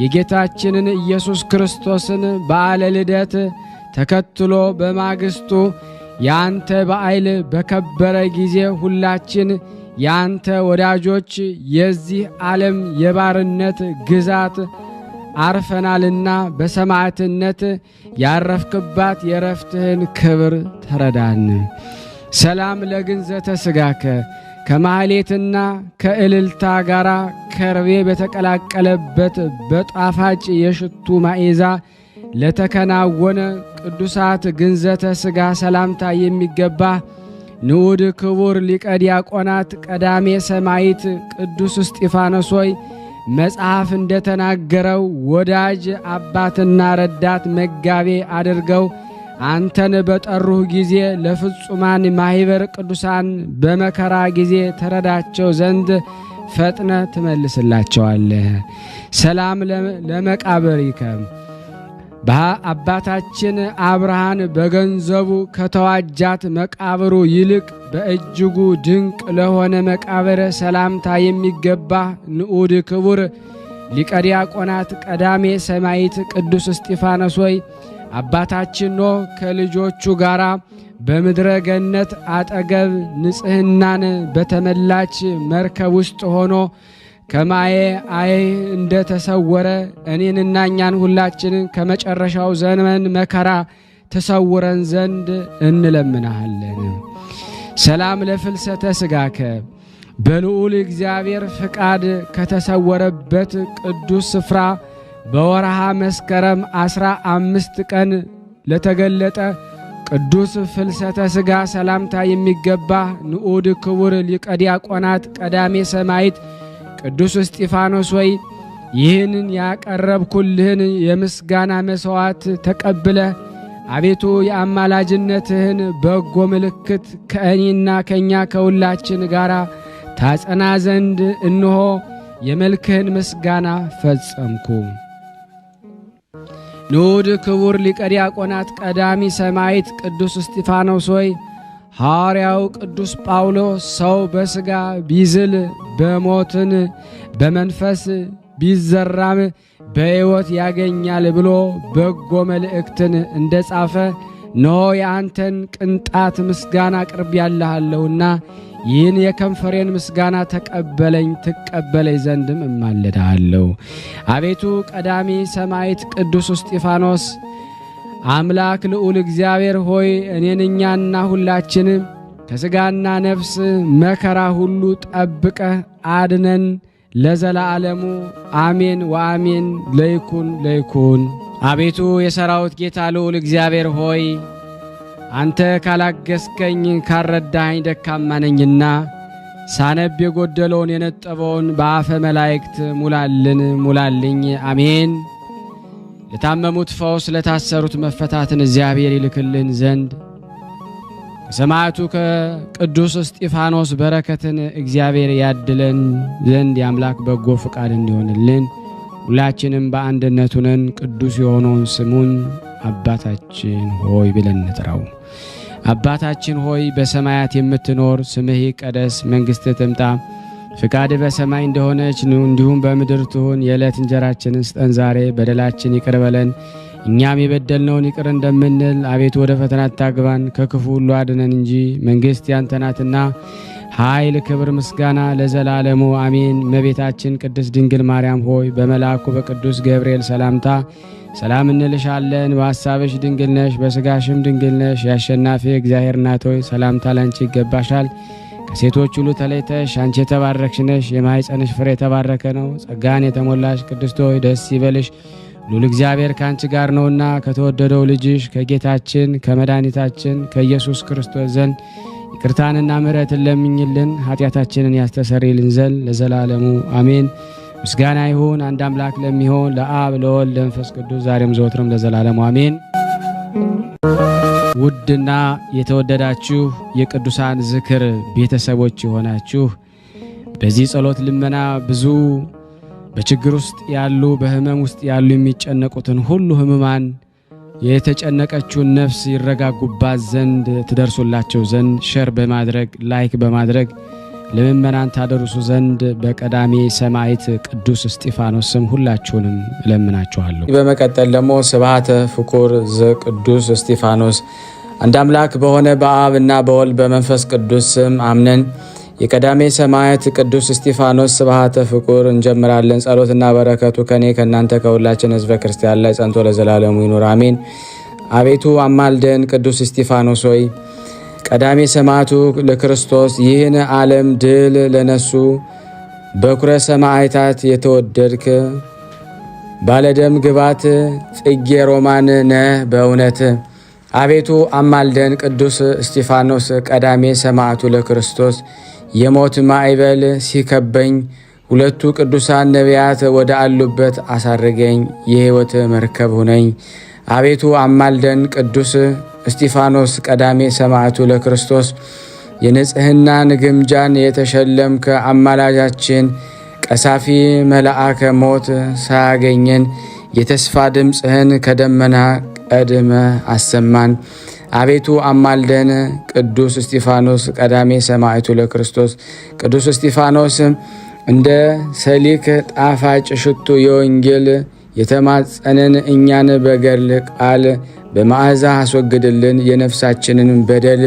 የጌታችንን ኢየሱስ ክርስቶስን በዓለ ልደት ተከትሎ በማግስቱ ያንተ በዓል በከበረ ጊዜ ሁላችን ያንተ ወዳጆች የዚህ ዓለም የባርነት ግዛት አርፈናልና በሰማዕትነት ያረፍክባት የረፍትህን ክብር ተረዳን። ሰላም ለግንዘተ ሥጋከ ከማህሌትና ከእልልታ ጋር ከርቤ በተቀላቀለበት በጣፋጭ የሽቱ ማዕዛ ለተከናወነ ቅዱሳት ግንዘተ ሥጋ ሰላምታ የሚገባ ንዑድ ክቡር ሊቀ ዲያቆናት ቀዳሜ ሰማዕት ቅዱስ እስጢፋኖስ ሆይ መጽሐፍ እንደተናገረው ወዳጅ አባትና ረዳት መጋቤ አድርገው አንተን በጠሩህ ጊዜ ለፍጹማን ማኅበር ቅዱሳን በመከራ ጊዜ ተረዳቸው ዘንድ ፈጥነ ትመልስላቸዋለህ። ሰላም ለመቃብሪከ አባታችን አብርሃን በገንዘቡ ከተዋጃት መቃብሩ ይልቅ በእጅጉ ድንቅ ለሆነ መቃብር ሰላምታ የሚገባ ንዑድ ክቡር ሊቀ ዲያቆናት ቀዳሜ ሰማዕት ቅዱስ እስጢፋኖስ ሆይ አባታችን ኖህ ከልጆቹ ጋር በምድረ ገነት አጠገብ ንጽሕናን በተመላች መርከብ ውስጥ ሆኖ ከማየ እንደ ተሰወረ እኔንና እኛን ሁላችንን ከመጨረሻው ዘመን መከራ ተሰውረን ዘንድ እንለምናሃለን። ሰላም ለፍልሰተ ሥጋከ በልዑል እግዚአብሔር ፍቃድ ከተሰወረበት ቅዱስ ስፍራ በወርሃ መስከረም 15 ቀን ለተገለጠ ቅዱስ ፍልሰተ ሥጋ ሰላምታ የሚገባ ንዑድ ክቡር ሊቀ ዲያቆናት ቀዳሜ ሰማዕት ቅዱስ እስጢፋኖስ ሆይ ይህንን ያቀረብኩልህን የምስጋና መሥዋዕት ተቀብለ አቤቱ የአማላጅነትህን በጎ ምልክት ከእኔና ከእኛ ከሁላችን ጋር ታጸና ዘንድ እንሆ የመልክህን ምስጋና ፈጸምኩ። ንዑድ ክቡር ሊቀ ዲያቆናት ቀዳሚ ሰማዕት ቅዱስ እስጢፋኖስ ሆይ ሐዋርያው ቅዱስ ጳውሎስ ሰው በሥጋ ቢዝል በሞትን በመንፈስ ቢዘራም በሕይወት ያገኛል ብሎ በጎ መልእክትን እንደ ጻፈ እነሆ የአንተን ቅንጣት ምስጋና አቅርቤያለሁና ይህን የከንፈሬን ምስጋና ተቀበለኝ ትቀበለኝ ዘንድም እማልድሃለሁ። አቤቱ ቀዳሚ ሰማዕት ቅዱስ እስጢፋኖስ አምላክ ልዑል እግዚአብሔር ሆይ እኔን እኛና ሁላችን ከሥጋና ነፍስ መከራ ሁሉ ጠብቀ አድነን ለዘላለሙ አሜን ወአሜን። ለይኩን ለይኩን። አቤቱ የሰራዊት ጌታ ልዑል እግዚአብሔር ሆይ አንተ ካላገስከኝ ካረዳኸኝ ደካማ ነኝና ሳነብ የጎደለውን የነጠበውን በአፈ መላእክት ሙላልን ሙላልኝ። አሜን። ለታመሙት ፈውስ ለታሰሩት መፈታትን እግዚአብሔር ይልክልን ዘንድ ከሰማዕቱ ከቅዱስ እስጢፋኖስ በረከትን እግዚአብሔር ያድለን ዘንድ የአምላክ በጎ ፍቃድ እንዲሆንልን ሁላችንም በአንድነት ሆነን ቅዱስ የሆነውን ስሙን አባታችን ሆይ ብለን እንጥራው። አባታችን ሆይ በሰማያት የምትኖር ስምህ ይቀደስ፣ መንግሥትህ ትምጣ፣ ፍቃድህ በሰማይ እንደሆነች እንዲሁም በምድር ትሁን። የዕለት እንጀራችንን ስጠን ዛሬ፣ በደላችን ይቅር በለን እኛም የበደልነውን ይቅር እንደምንል፣ አቤቱ ወደ ፈተና አታግባን ከክፉ ሁሉ አድነን እንጂ መንግሥት ያንተ ናትና ኃይል፣ ክብር፣ ምስጋና ለዘላለሙ አሜን። እመቤታችን ቅድስት ድንግል ማርያም ሆይ በመልአኩ በቅዱስ ገብርኤል ሰላምታ ሰላም እንልሻለን። በሐሳብሽ ድንግል ነሽ፣ በሥጋሽም ድንግል ነሽ። የአሸናፊ እግዚአብሔር እናት ሆይ ሰላምታ ላንቺ ይገባሻል። ከሴቶች ሁሉ ተለይተሽ አንቺ የተባረክሽ ነሽ፣ የማኅፀንሽ ፍሬ የተባረከ ነው። ጸጋን የተሞላሽ ቅድስት ሆይ ደስ ይበልሽ፣ ሉል እግዚአብሔር ከአንቺ ጋር ነውና ከተወደደው ልጅሽ ከጌታችን ከመድኃኒታችን ከኢየሱስ ክርስቶስ ዘንድ ይቅርታንና ምሕረትን ለምኝልን ኃጢአታችንን ያስተሰርይልን ዘንድ ለዘላለሙ አሜን። ምስጋና ይሁን አንድ አምላክ ለሚሆን ለአብ ለወልድ ለመንፈስ ቅዱስ ዛሬም ዘወትርም ለዘላለሙ አሜን። ውድና የተወደዳችሁ የቅዱሳን ዝክር ቤተሰቦች የሆናችሁ በዚህ ጸሎት ልመና ብዙ በችግር ውስጥ ያሉ በህመም ውስጥ ያሉ የሚጨነቁትን ሁሉ ህሙማን የተጨነቀችውን ነፍስ ይረጋጉባት ዘንድ ትደርሱላቸው ዘንድ ሼር በማድረግ ላይክ በማድረግ ለምእመናን ታደርሱ ዘንድ በቀዳሜ ሰማዕት ቅዱስ እስጢፋኖስ ስም ሁላችሁንም እለምናችኋለሁ። በመቀጠል ደግሞ ስብሐተ ፍቁር ዘቅዱስ እስጢፋኖስ አንድ አምላክ በሆነ በአብ እና በወልድ በመንፈስ ቅዱስ ስም አምነን የቀዳሜ ሰማዕት ቅዱስ እስጢፋኖስ ስብሐተ ፍቁር እንጀምራለን። ጸሎትና በረከቱ ከኔ ከእናንተ ከሁላችን ሕዝበ ክርስቲያን ላይ ጸንቶ ለዘላለሙ ይኑር አሜን። አቤቱ አማልደን። ቅዱስ እስጢፋኖስ ሆይ ቀዳሜ ሰማዕቱ ለክርስቶስ ይህን ዓለም ድል ለነሱ በኩረ ሰማዕታት የተወደድክ ባለደም ግባት ጽጌ ሮማን ነህ በእውነት። አቤቱ አማልደን። ቅዱስ እስጢፋኖስ ቀዳሜ ሰማዕቱ ለክርስቶስ የሞት ማዕበል ሲከበኝ ሁለቱ ቅዱሳን ነቢያት ወደ አሉበት አሳርገኝ፣ የሕይወት መርከብ ሁነኝ። አቤቱ አማልደን። ቅዱስ እስጢፋኖስ ቀዳሜ ሰማዕቱ ለክርስቶስ የንጽሕናን ግምጃን የተሸለምከ አማላጃችን ቀሳፊ መልአከ ሞት ሳያገኘን የተስፋ ድምፅህን ከደመና ቀድመ አሰማን። አቤቱ አማልደን። ቅዱስ እስጢፋኖስ ቀዳሜ ሰማዕቱ ለክርስቶስ ቅዱስ እስጢፋኖስ እንደ ሰሊክ ጣፋጭ ሽቱ የወንጌል የተማጸንን እኛን በገድል ቃል በመዓዛ አስወግድልን የነፍሳችንን በደል።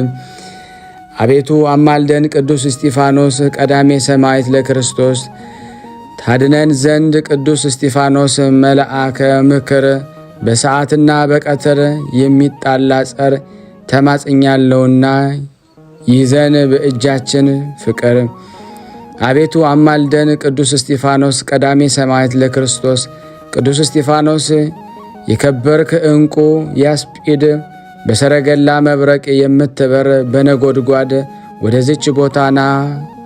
አቤቱ አማልደን። ቅዱስ እስጢፋኖስ ቀዳሜ ሰማዕት ለክርስቶስ ታድነን ዘንድ ቅዱስ እስጢፋኖስ መልአከ ምክር በሰዓትና በቀትር የሚጣላ ጸር ተማጽኛለሁና ይዘን በእጃችን ፍቅር። አቤቱ አማልደን። ቅዱስ እስጢፋኖስ ቀዳሜ ሰማዕት ለክርስቶስ ቅዱስ እስጢፋኖስ የከበርክ ዕንቁ ያስጲድ በሰረገላ መብረቅ የምትበር በነጎድጓድ ወደዚች ቦታና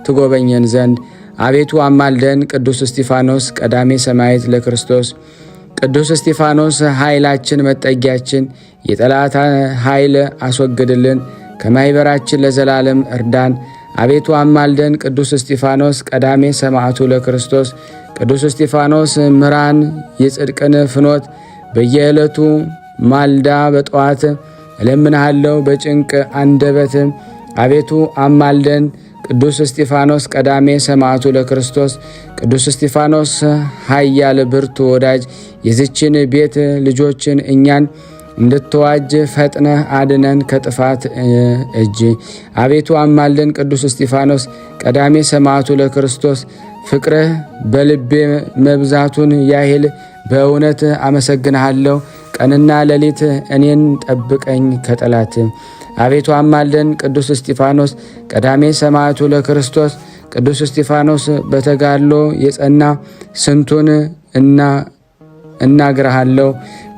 ትጎበኘን ዘንድ። አቤቱ አማልደን። ቅዱስ እስጢፋኖስ ቀዳሜ ሰማዕት ለክርስቶስ ቅዱስ እስጢፋኖስ ኃይላችን መጠጊያችን የጠላት ኃይል አስወግድልን፣ ከማይበራችን ለዘላለም እርዳን። አቤቱ አማልደን። ቅዱስ እስጢፋኖስ ቀዳሜ ሰማዕቱ ለክርስቶስ ቅዱስ እስጢፋኖስ ምራን የጽድቅን ፍኖት በየዕለቱ ማልዳ በጠዋት እለምንሃለሁ በጭንቅ አንደበት። አቤቱ አማልደን። ቅዱስ እስጢፋኖስ ቀዳሜ ሰማዕቱ ለክርስቶስ ቅዱስ እስጢፋኖስ ኃያል ብርቱ ወዳጅ የዝችን ቤት ልጆችን እኛን እንድትዋጅ ፈጥነህ አድነን ከጥፋት እጅ። አቤቱ አማልደን። ቅዱስ እስጢፋኖስ ቀዳሜ ሰማዕቱ ለክርስቶስ ፍቅርህ በልቤ መብዛቱን ያህል በእውነት አመሰግንሃለሁ። ቀንና ሌሊት እኔን ጠብቀኝ ከጠላት። አቤቱ አማልደን። ቅዱስ እስጢፋኖስ ቀዳሜ ሰማዕቱ ለክርስቶስ ቅዱስ እስጢፋኖስ በተጋድሎ የጸና ስንቱን እናግርሃለሁ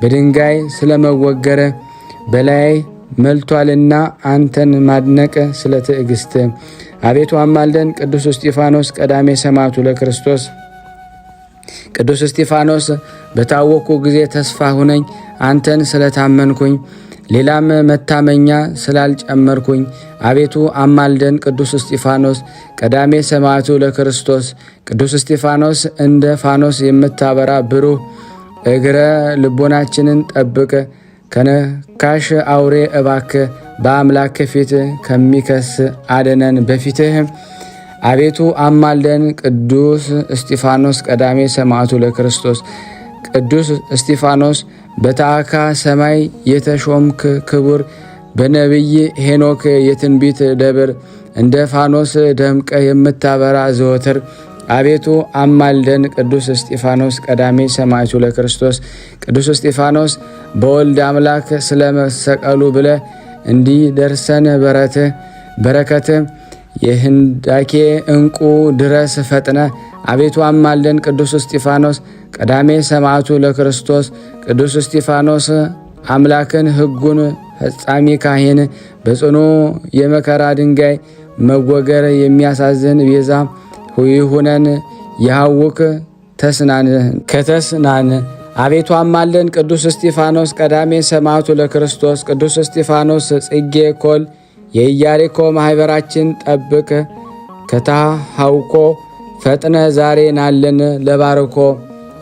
በድንጋይ ስለመወገረ በላይ መልቷልና አንተን ማድነቅ ስለ ትዕግስት። አቤቱ አማልደን። ቅዱስ እስጢፋኖስ ቀዳሜ ሰማዕቱ ለክርስቶስ ቅዱስ እስጢፋኖስ በታወኩ ጊዜ ተስፋ ሁነኝ አንተን ስለታመንኩኝ ሌላም መታመኛ ስላልጨመርኩኝ። አቤቱ አማልደን። ቅዱስ እስጢፋኖስ ቀዳሜ ሰማዕቱ ለክርስቶስ ቅዱስ እስጢፋኖስ እንደ ፋኖስ የምታበራ ብሩህ እግረ ልቦናችንን ጠብቅ፣ ከነካሽ አውሬ እባክ በአምላክ ፊት ከሚከስ አድነን በፊትህ። አቤቱ አማልደን። ቅዱስ እስጢፋኖስ ቀዳሜ ሰማዕቱ ለክርስቶስ ቅዱስ እስጢፋኖስ በታዕካ ሰማይ የተሾምክ ክቡር በነቢይ ሄኖክ የትንቢት ደብር እንደ ፋኖስ ደምቀ የምታበራ ዘወትር። አቤቱ አማልደን። ቅዱስ እስጢፋኖስ ቀዳሜ ሰማዕቱ ለክርስቶስ ቅዱስ እስጢፋኖስ በወልድ አምላክ ስለመሰቀሉ ብለ እንዲደርሰን በረከት የህንዳኬ ዕንቁ ድረስ ፈጥነ። አቤቱ አማልደን። ቅዱስ እስጢፋኖስ ቀዳሜ ሰማዕቱ ለክርስቶስ ቅዱስ እስጢፋኖስ አምላክን ሕጉን ፈጻሚ ካህን በጽኑ የመከራ ድንጋይ መወገር የሚያሳዝን ቤዛ ይሁነን የሐውክ ከተስናን። አቤቱ አማልደን። ቅዱስ እስጢፋኖስ ቀዳሜ ሰማዕቱ ለክርስቶስ ቅዱስ እስጢፋኖስ ጽጌ ኮል የኢያሪኮ ማኅበራችን ጠብቅ፣ ከታሐውኮ ፈጥነ ዛሬ ናለን ለባርኮ።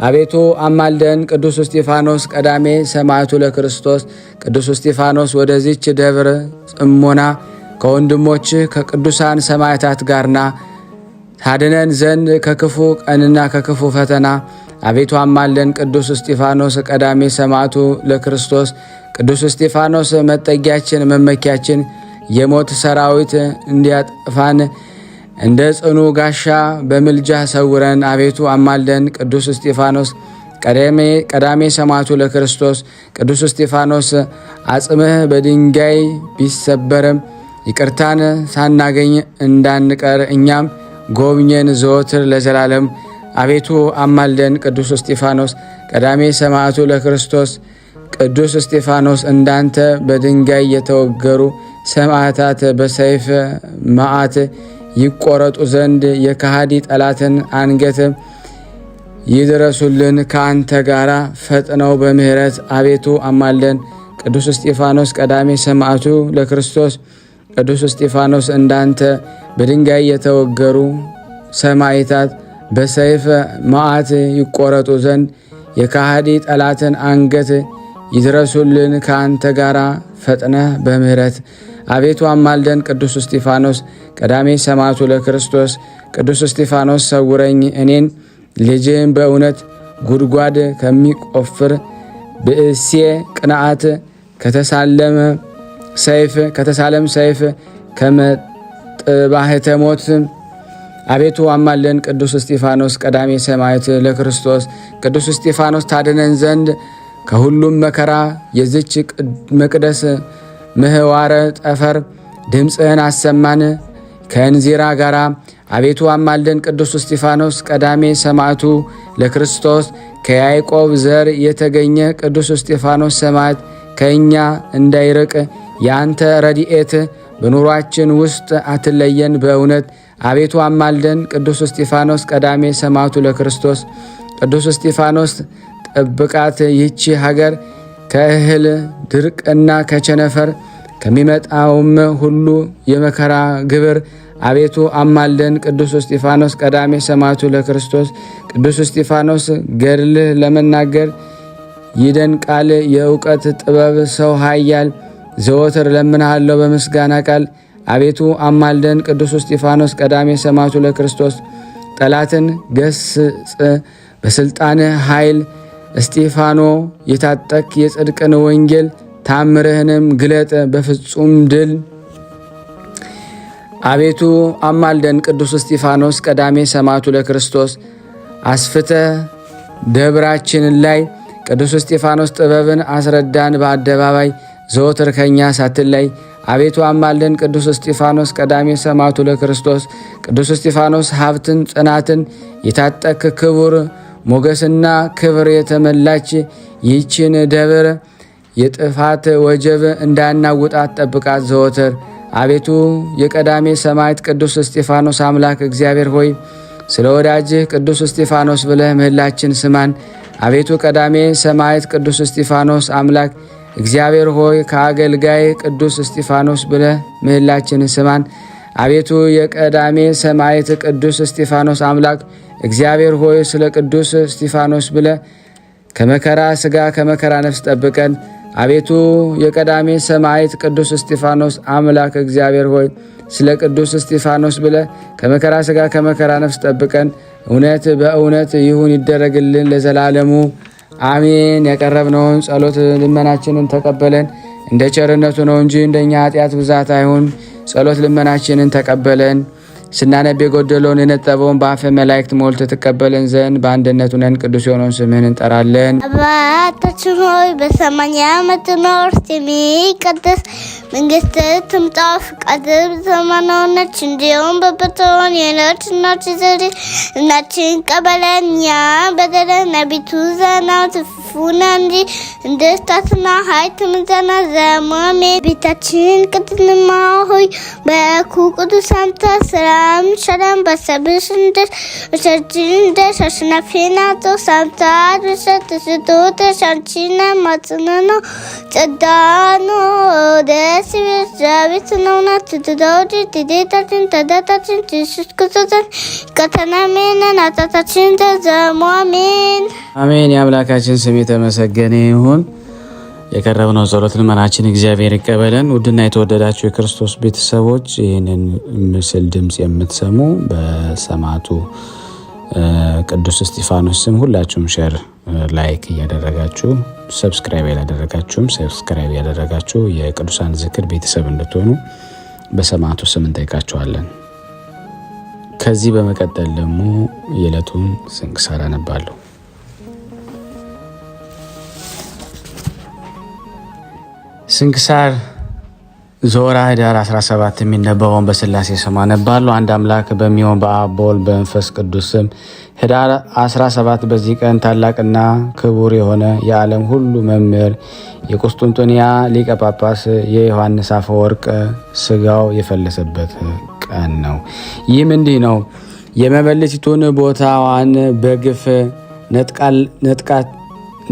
አቤቱ አማልደን። ቅዱስ እስጢፋኖስ ቀዳሜ ሰማዕቱ ለክርስቶስ ቅዱስ እስጢፋኖስ ወደዚች ደብር ጽሞና ከወንድሞች ከቅዱሳን ሰማዕታት ጋርና ታድነን ዘንድ ከክፉ ቀንና ከክፉ ፈተና። አቤቱ አማልደን። ቅዱስ እስጢፋኖስ ቀዳሜ ሰማዕቱ ለክርስቶስ ቅዱስ እስጢፋኖስ መጠጊያችን መመኪያችን የሞት ሰራዊት እንዲያጠፋን እንደ ጽኑ ጋሻ በምልጃ ሰውረን። አቤቱ አማልደን። ቅዱስ እስጢፋኖስ ቀዳሜ ሰማዕቱ ለክርስቶስ ቅዱስ እስጢፋኖስ አጽምህ በድንጋይ ቢሰበርም ይቅርታን ሳናገኝ እንዳንቀር እኛም ጎብኘን ዘወትር ለዘላለም። አቤቱ አማልደን። ቅዱስ እስጢፋኖስ ቀዳሜ ሰማዕቱ ለክርስቶስ። ቅዱስ እስጢፋኖስ እንዳንተ በድንጋይ የተወገሩ ሰማዕታት በሰይፍ መዓት ይቆረጡ ዘንድ የከሃዲ ጠላትን አንገት ይድረሱልን ከአንተ ጋራ ፈጥነው በምህረት አቤቱ አማልደን። ቅዱስ እስጢፋኖስ ቀዳሜ ሰማዕቱ ለክርስቶስ። ቅዱስ እስጢፋኖስ እንዳንተ በድንጋይ የተወገሩ ሰማዕታት በሰይፍ መዓት ይቆረጡ ዘንድ የከሃዲ ጠላትን አንገት ይድረሱልን ከአንተ ጋራ ፈጥነህ በምህረት አቤቱ አማልደን። ቅዱስ እስጢፋኖስ ቀዳሜ ሰማዕቱ ለክርስቶስ። ቅዱስ እስጢፋኖስ ሰውረኝ እኔን ልጅን በእውነት ጉድጓድ ከሚቆፍር ብእሴ ቅንዓት ከተሳለም ሰይፍ ከመጥባህተ ሞት አቤቱ አማልደን። ቅዱስ እስጢፋኖስ ቀዳሜ ሰማዕት ለክርስቶስ። ቅዱስ እስጢፋኖስ ታድነን ዘንድ ከሁሉም መከራ የዝች መቅደስ ምህዋረ ጠፈር ድምፅህን አሰማን ከእንዚራ ጋራ አቤቱ አማልደን። ቅዱስ እስጢፋኖስ ቀዳሜ ሰማዕቱ ለክርስቶስ። ከያዕቆብ ዘር የተገኘ ቅዱስ እስጢፋኖስ ሰማዕት ከእኛ እንዳይርቅ የአንተ ረድኤት በኑሯችን ውስጥ አትለየን በእውነት አቤቱ አማልደን። ቅዱስ እስጢፋኖስ ቀዳሜ ሰማዕቱ ለክርስቶስ። ቅዱስ እስጢፋኖስ ጠብቃት ይህች ሀገር ከእህል ድርቅና ከቸነፈር ከሚመጣውም ሁሉ የመከራ ግብር አቤቱ አማልደን። ቅዱስ እስጢፋኖስ ቀዳሜ ሰማዕቱ ለክርስቶስ። ቅዱስ እስጢፋኖስ ገድልህ ለመናገር ይደንቃል የእውቀት ጥበብ ሰው ኃያል ዘወትር ለምንሃለው በምስጋና ቃል አቤቱ አማልደን። ቅዱስ እስጢፋኖስ ቀዳሜ ሰማዕቱ ለክርስቶስ። ጠላትን ገስጽ በስልጣን ኃይል እስጢፋኖ የታጠቅ የጽድቅን ወንጌል ታምርህንም ግለጥ በፍጹም ድል አቤቱ አማልደን። ቅዱስ እስጢፋኖስ ቀዳሜ ሰማዕቱ ለክርስቶስ። አስፍተ ደብራችን ላይ ቅዱስ እስጢፋኖስ ጥበብን አስረዳን በአደባባይ ዘወትር ከኛ ሳትለይ አቤቱ አማልደን። ቅዱስ እስጢፋኖስ ቀዳሜ ሰማዕቱ ለክርስቶስ። ቅዱስ እስጢፋኖስ ሀብትን ጽናትን የታጠቅ ክቡር ሞገስና ክብር የተመላች ይህችን ደብር የጥፋት ወጀብ እንዳናውጣት ጠብቃት ዘወትር አቤቱ የቀዳሜ ሰማዕት ቅዱስ እስጢፋኖስ አምላክ እግዚአብሔር ሆይ ስለ ወዳጅህ ቅዱስ እስጢፋኖስ ብለህ ምህላችን ስማን። አቤቱ ቀዳሜ ሰማዕት ቅዱስ እስጢፋኖስ አምላክ እግዚአብሔር ሆይ ከአገልጋይ ቅዱስ እስጢፋኖስ ብለህ ምህላችን ስማን። አቤቱ የቀዳሜ ሰማዕት ቅዱስ እስጢፋኖስ አምላክ እግዚአብሔር ሆይ ስለ ቅዱስ እስጢፋኖስ ብለህ ከመከራ ሥጋ ከመከራ ነፍስ ጠብቀን። አቤቱ የቀዳሜ ሰማዕት ቅዱስ እስጢፋኖስ አምላክ እግዚአብሔር ሆይ ስለ ቅዱስ እስጢፋኖስ ብለህ ከመከራ ሥጋ ከመከራ ነፍስ ጠብቀን። እውነት በእውነት ይሁን ይደረግልን ለዘላለሙ አሜን። ያቀረብነውን ጸሎት ልመናችንን ተቀበለን። እንደ ቸርነቱ ነው እንጂ እንደኛ ኃጢአት ብዛት አይሁን። ጸሎት ልመናችንን ተቀበለን። ስናነብ የጎደለውን የነጠበውን በአፈ መላእክት ሞልተ ተቀበለን ዘንድ በአንድነቱ ነን ቅዱስ የሆነውን ስምህን እንጠራለን። አባታችን ሆይ በሰማይ የምትኖር ስምህ ይቀደስ፣ መንግስትህ ትምጣ፣ ፈቃድህ በሰማይ እንደሆነች እንዲሁም በምድር የዕለት እንጀራችንን ቀበለን፣ እኛም በደለን አቤቱ አትክፈን እንጂ እንደስታትና ኃይል ምዘና ዘማሜ ቤታችን ቅድስት ሆይ በኩ ቅዱስ አንተ ሰላም ሰላም በሰብሽ እንደ ሸሽናፊና ተሳምታ ተሰጥቶ ተሻንቺና ማጽናና ጸዳኖ ደስ ይዛቤት ነውና ትዳውዲ ትዴታችን ተዳታችን ትሽክተን ከተናሜና ናታታችን ተዘማሜን አሜን። የአምላካችን ስም የተመሰገነ ይሁን። የቀረብነው ጸሎት ልመናችን እግዚአብሔር ይቀበለን። ውድና የተወደዳችሁ የክርስቶስ ቤተሰቦች ይህንን ምስል ድምፅ የምትሰሙ በሰማዕቱ ቅዱስ እስጢፋኖስ ስም ሁላችሁም ሼር ላይክ እያደረጋችሁ ሰብስክራይብ ያላደረጋችሁም ሰብስክራይብ ያደረጋችሁ የቅዱሳን ዝክር ቤተሰብ እንድትሆኑ በሰማዕቱ ስም እንጠይቃችኋለን። ከዚህ በመቀጠል ደግሞ የዕለቱን ስንክሳር አነባለሁ። ስንክሳር ዘወርኀ ኅዳር 17 የሚነበበውን በሥላሴ ስም አነባለሁ። አንድ አምላክ በሚሆን በአብ በወልድ በመንፈስ ቅዱስ ስም ኅዳር 17 በዚህ ቀን ታላቅና ክቡር የሆነ የዓለም ሁሉ መምህር የቁስጥንጥንያ ሊቀ ጳጳስ የዮሐንስ አፈወርቅ ሥጋው የፈለሰበት ቀን ነው። ይህም እንዲህ ነው። የመበለቲቱን ቦታዋን በግፍ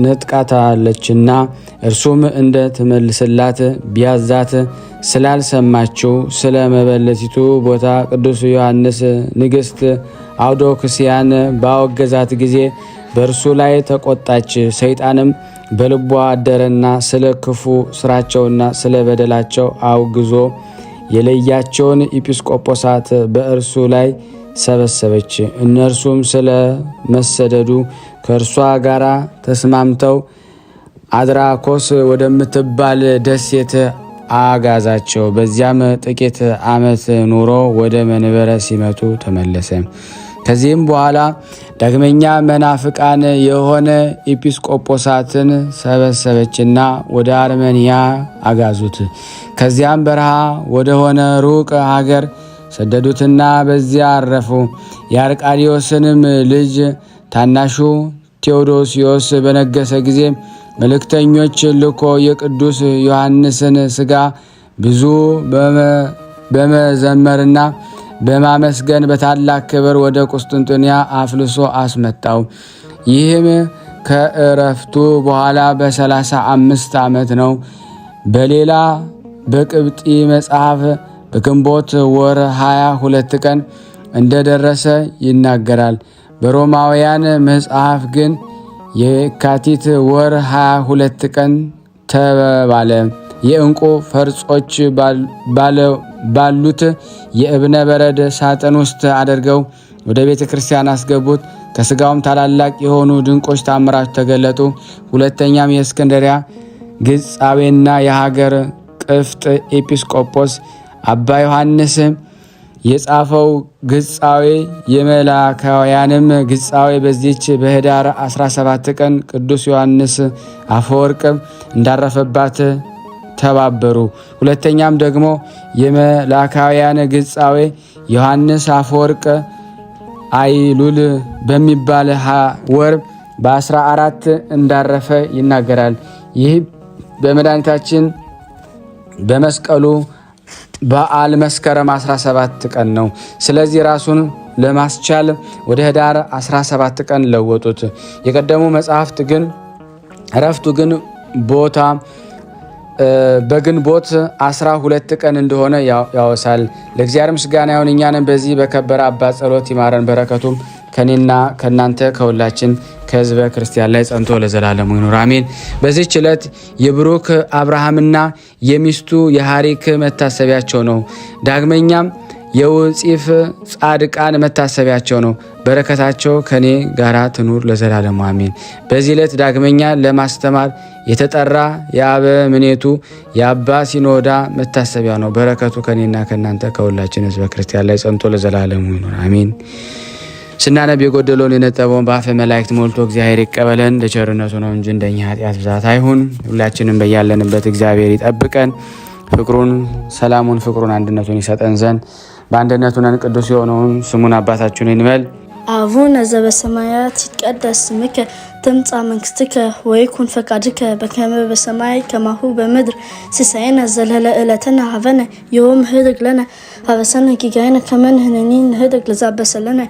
ነጥቃታለችና እርሱም እንደ ትመልስላት ቢያዛት ስላልሰማችው ስለ መበለቲቱ ቦታ ቅዱስ ዮሐንስ ንግሥት አውዶክስያን ባወገዛት ጊዜ በእርሱ ላይ ተቆጣች። ሰይጣንም በልቧ አደረና ስለ ክፉ ስራቸውና ስለ በደላቸው አውግዞ የለያቸውን ኤጲስቆጶሳት በእርሱ ላይ ሰበሰበች። እነርሱም ስለ መሰደዱ ከእርሷ ጋር ተስማምተው አድራኮስ ወደምትባል ደሴት አጋዛቸው። በዚያም ጥቂት ዓመት ኑሮ ወደ መንበረ ሲመቱ ተመለሰ። ከዚህም በኋላ ዳግመኛ መናፍቃን የሆነ ኤጲስቆጶሳትን ሰበሰበችና ወደ አርመንያ አጋዙት። ከዚያም በረሃ ወደሆነ ሩቅ ሀገር ሰደዱትና በዚያ አረፉ። የአርቃዲዮስንም ልጅ ታናሹ ቴዎዶሲዮስ በነገሰ ጊዜ መልእክተኞች ልኮ የቅዱስ ዮሐንስን ሥጋ ብዙ በመዘመርና በማመስገን በታላቅ ክብር ወደ ቁስጥንጥንያ አፍልሶ አስመጣው። ይህም ከእረፍቱ በኋላ በ35 ዓመት ነው። በሌላ በቅብጢ መጽሐፍ በግንቦት ወር 22 ቀን እንደደረሰ ይናገራል። በሮማውያን መጽሐፍ ግን የካቲት ወር 22 ቀን ተባለ። የእንቁ ፈርጾች ባሉት የእብነ በረድ ሳጥን ውስጥ አድርገው ወደ ቤተ ክርስቲያን አስገቡት። ከሥጋውም ታላላቅ የሆኑ ድንቆች ታምራት ተገለጡ። ሁለተኛም የእስክንድርያ ግጻዌና የሀገር ቅፍጥ ኤጲስቆጶስ አባ ዮሐንስ የጻፈው ግጻዌ የመላካውያንም ግጻዌ በዚች በኅዳር 17 ቀን ቅዱስ ዮሐንስ አፈወርቅ እንዳረፈባት ተባበሩ። ሁለተኛም ደግሞ የመላካውያን ግጻዌ ዮሐንስ አፈወርቅ አይሉል በሚባል ወር በ14 እንዳረፈ ይናገራል። ይህ በመድኃኒታችን በመስቀሉ በዓል መስከረም 17 ቀን ነው። ስለዚህ ራሱን ለማስቻል ወደ ኅዳር 17 ቀን ለወጡት። የቀደሙ መጽሐፍት ግን እረፍቱ ግን ቦታ በግንቦት 12 ቀን እንደሆነ ያወሳል። ለእግዚአብሔር ምስጋና ይሁን። እኛንም በዚህ በከበረ አባት ጸሎት ይማረን። በረከቱም ከኔና ከናንተ ከሁላችን ከሕዝበ ክርስቲያን ላይ ጸንቶ ለዘላለሙ ይኑር አሜን። በዚህች ዕለት የብሩክ አብርሃምና የሚስቱ የሐሪክ መታሰቢያቸው ነው። ዳግመኛም የውፂፍ ጻድቃን መታሰቢያቸው ነው። በረከታቸው ከኔ ጋራ ትኑር ለዘላለሙ አሜን። በዚህ ዕለት ዳግመኛ ለማስተማር የተጠራ የአበምኔቱ የአባ ሲኖዳ መታሰቢያ ነው። በረከቱ ከኔና ከናንተ ከሁላችን ሕዝበ ክርስቲያን ላይ ጸንቶ ለዘላለሙ ይኑር አሜን። ስናነብ የጎደለውን የነጠበውን በአፈ መላእክት ሞልቶ እግዚአብሔር ይቀበለን። ለቸርነቱ ነው እንጂ እንደኛ ኃጢአት ብዛት አይሁን። ሁላችንም በያለንበት እግዚአብሔር ይጠብቀን። ፍቅሩን፣ ሰላሙን፣ ፍቅሩን፣ አንድነቱን ይሰጠን ዘንድ በአንድነቱ ነን። ቅዱስ የሆነውን ስሙን አባታችን እንበል። አቡነ ዘበሰማያት ይትቀደስ ስምከ ትምጻእ መንግሥትከ ወይኩን ፈቃድከ በከመ በሰማይ ከማሁ በምድር ሲሳየነ ዘለለ ዕለትነ ሀበነ ዮም ህድግ ለነ አበሰነ ጌጋየነ ከመ ንሕነኒ ንህድግ ለዘአበሰለነ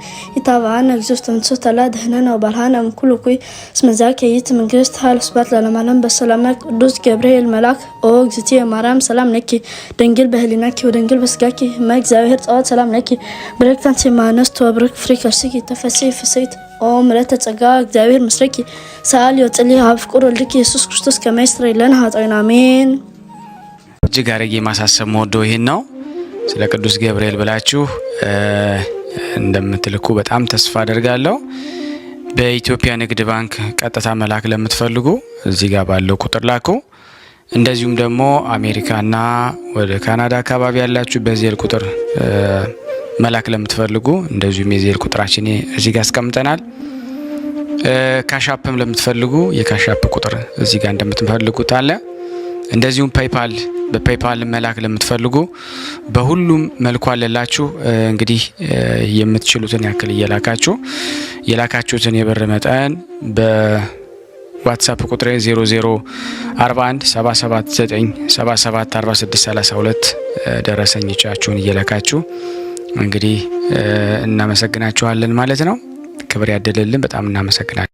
ኢታብአነ እግዚኦ ውስተ መንሱት ተላድህነነ ወባልሐነ እምኩሉ ኩይ እስመ ዚአከ ይእቲ መንግሥት ኃይል ወስብሐት ለዓለመ ዓለም በሰላመ ቅዱስ ገብርኤል መልአክ ኦ እግዝእትየ ማርያም ሰላም ለኪ ድንግል በህሊናኪ ወድንግል በስጋኪ እመ እግዚአብሔር ጸባኦት ሰላም ለኪ ብርክት አንቲ እምአንስት ወብሩክ ፍሬ ከርሥኪ ተፈሥሒ ፍሥሕት ኦ ምሕረተ ጸጋ እግዚአብሔር ምስለኪ ሰአሊ ወጽልይ ሀብ ፍቁር ወልድኪ ኢየሱስ ክርስቶስ ከመ ይስረይ ለነ ኃጣውኢነ አሜን። እጅግ አድርጌ ማሳሰብ መወደው ይህን ነው። ስለ ቅዱስ ገብርኤል ብላችሁ እንደምትልኩ በጣም ተስፋ አደርጋለሁ። በኢትዮጵያ ንግድ ባንክ ቀጥታ መላክ ለምትፈልጉ እዚህ ጋር ባለው ቁጥር ላኩ። እንደዚሁም ደግሞ አሜሪካና ወደ ካናዳ አካባቢ ያላችሁ በዜል ቁጥር መላክ ለምትፈልጉ እንደዚሁም የዜል ቁጥራችን እዚህ ጋር አስቀምጠናል። ካሻፕም ለምትፈልጉ የካሻፕ ቁጥር እዚህ ጋር እንደምትፈልጉት አለ። እንደዚሁም በፔይፓል መላክ ለምትፈልጉ በሁሉም መልኩ አለላችሁ። እንግዲህ የምትችሉትን ያክል የላካችሁትን የብር መጠን በዋትስአፕ ቁጥሬ 0041 779 77 46 32 ደረሰኝ ቻችሁን እየላካችሁ እንግዲህ እናመሰግናችኋለን ማለት ነው። ክብር ያደለልን። በጣም እናመሰግናለን።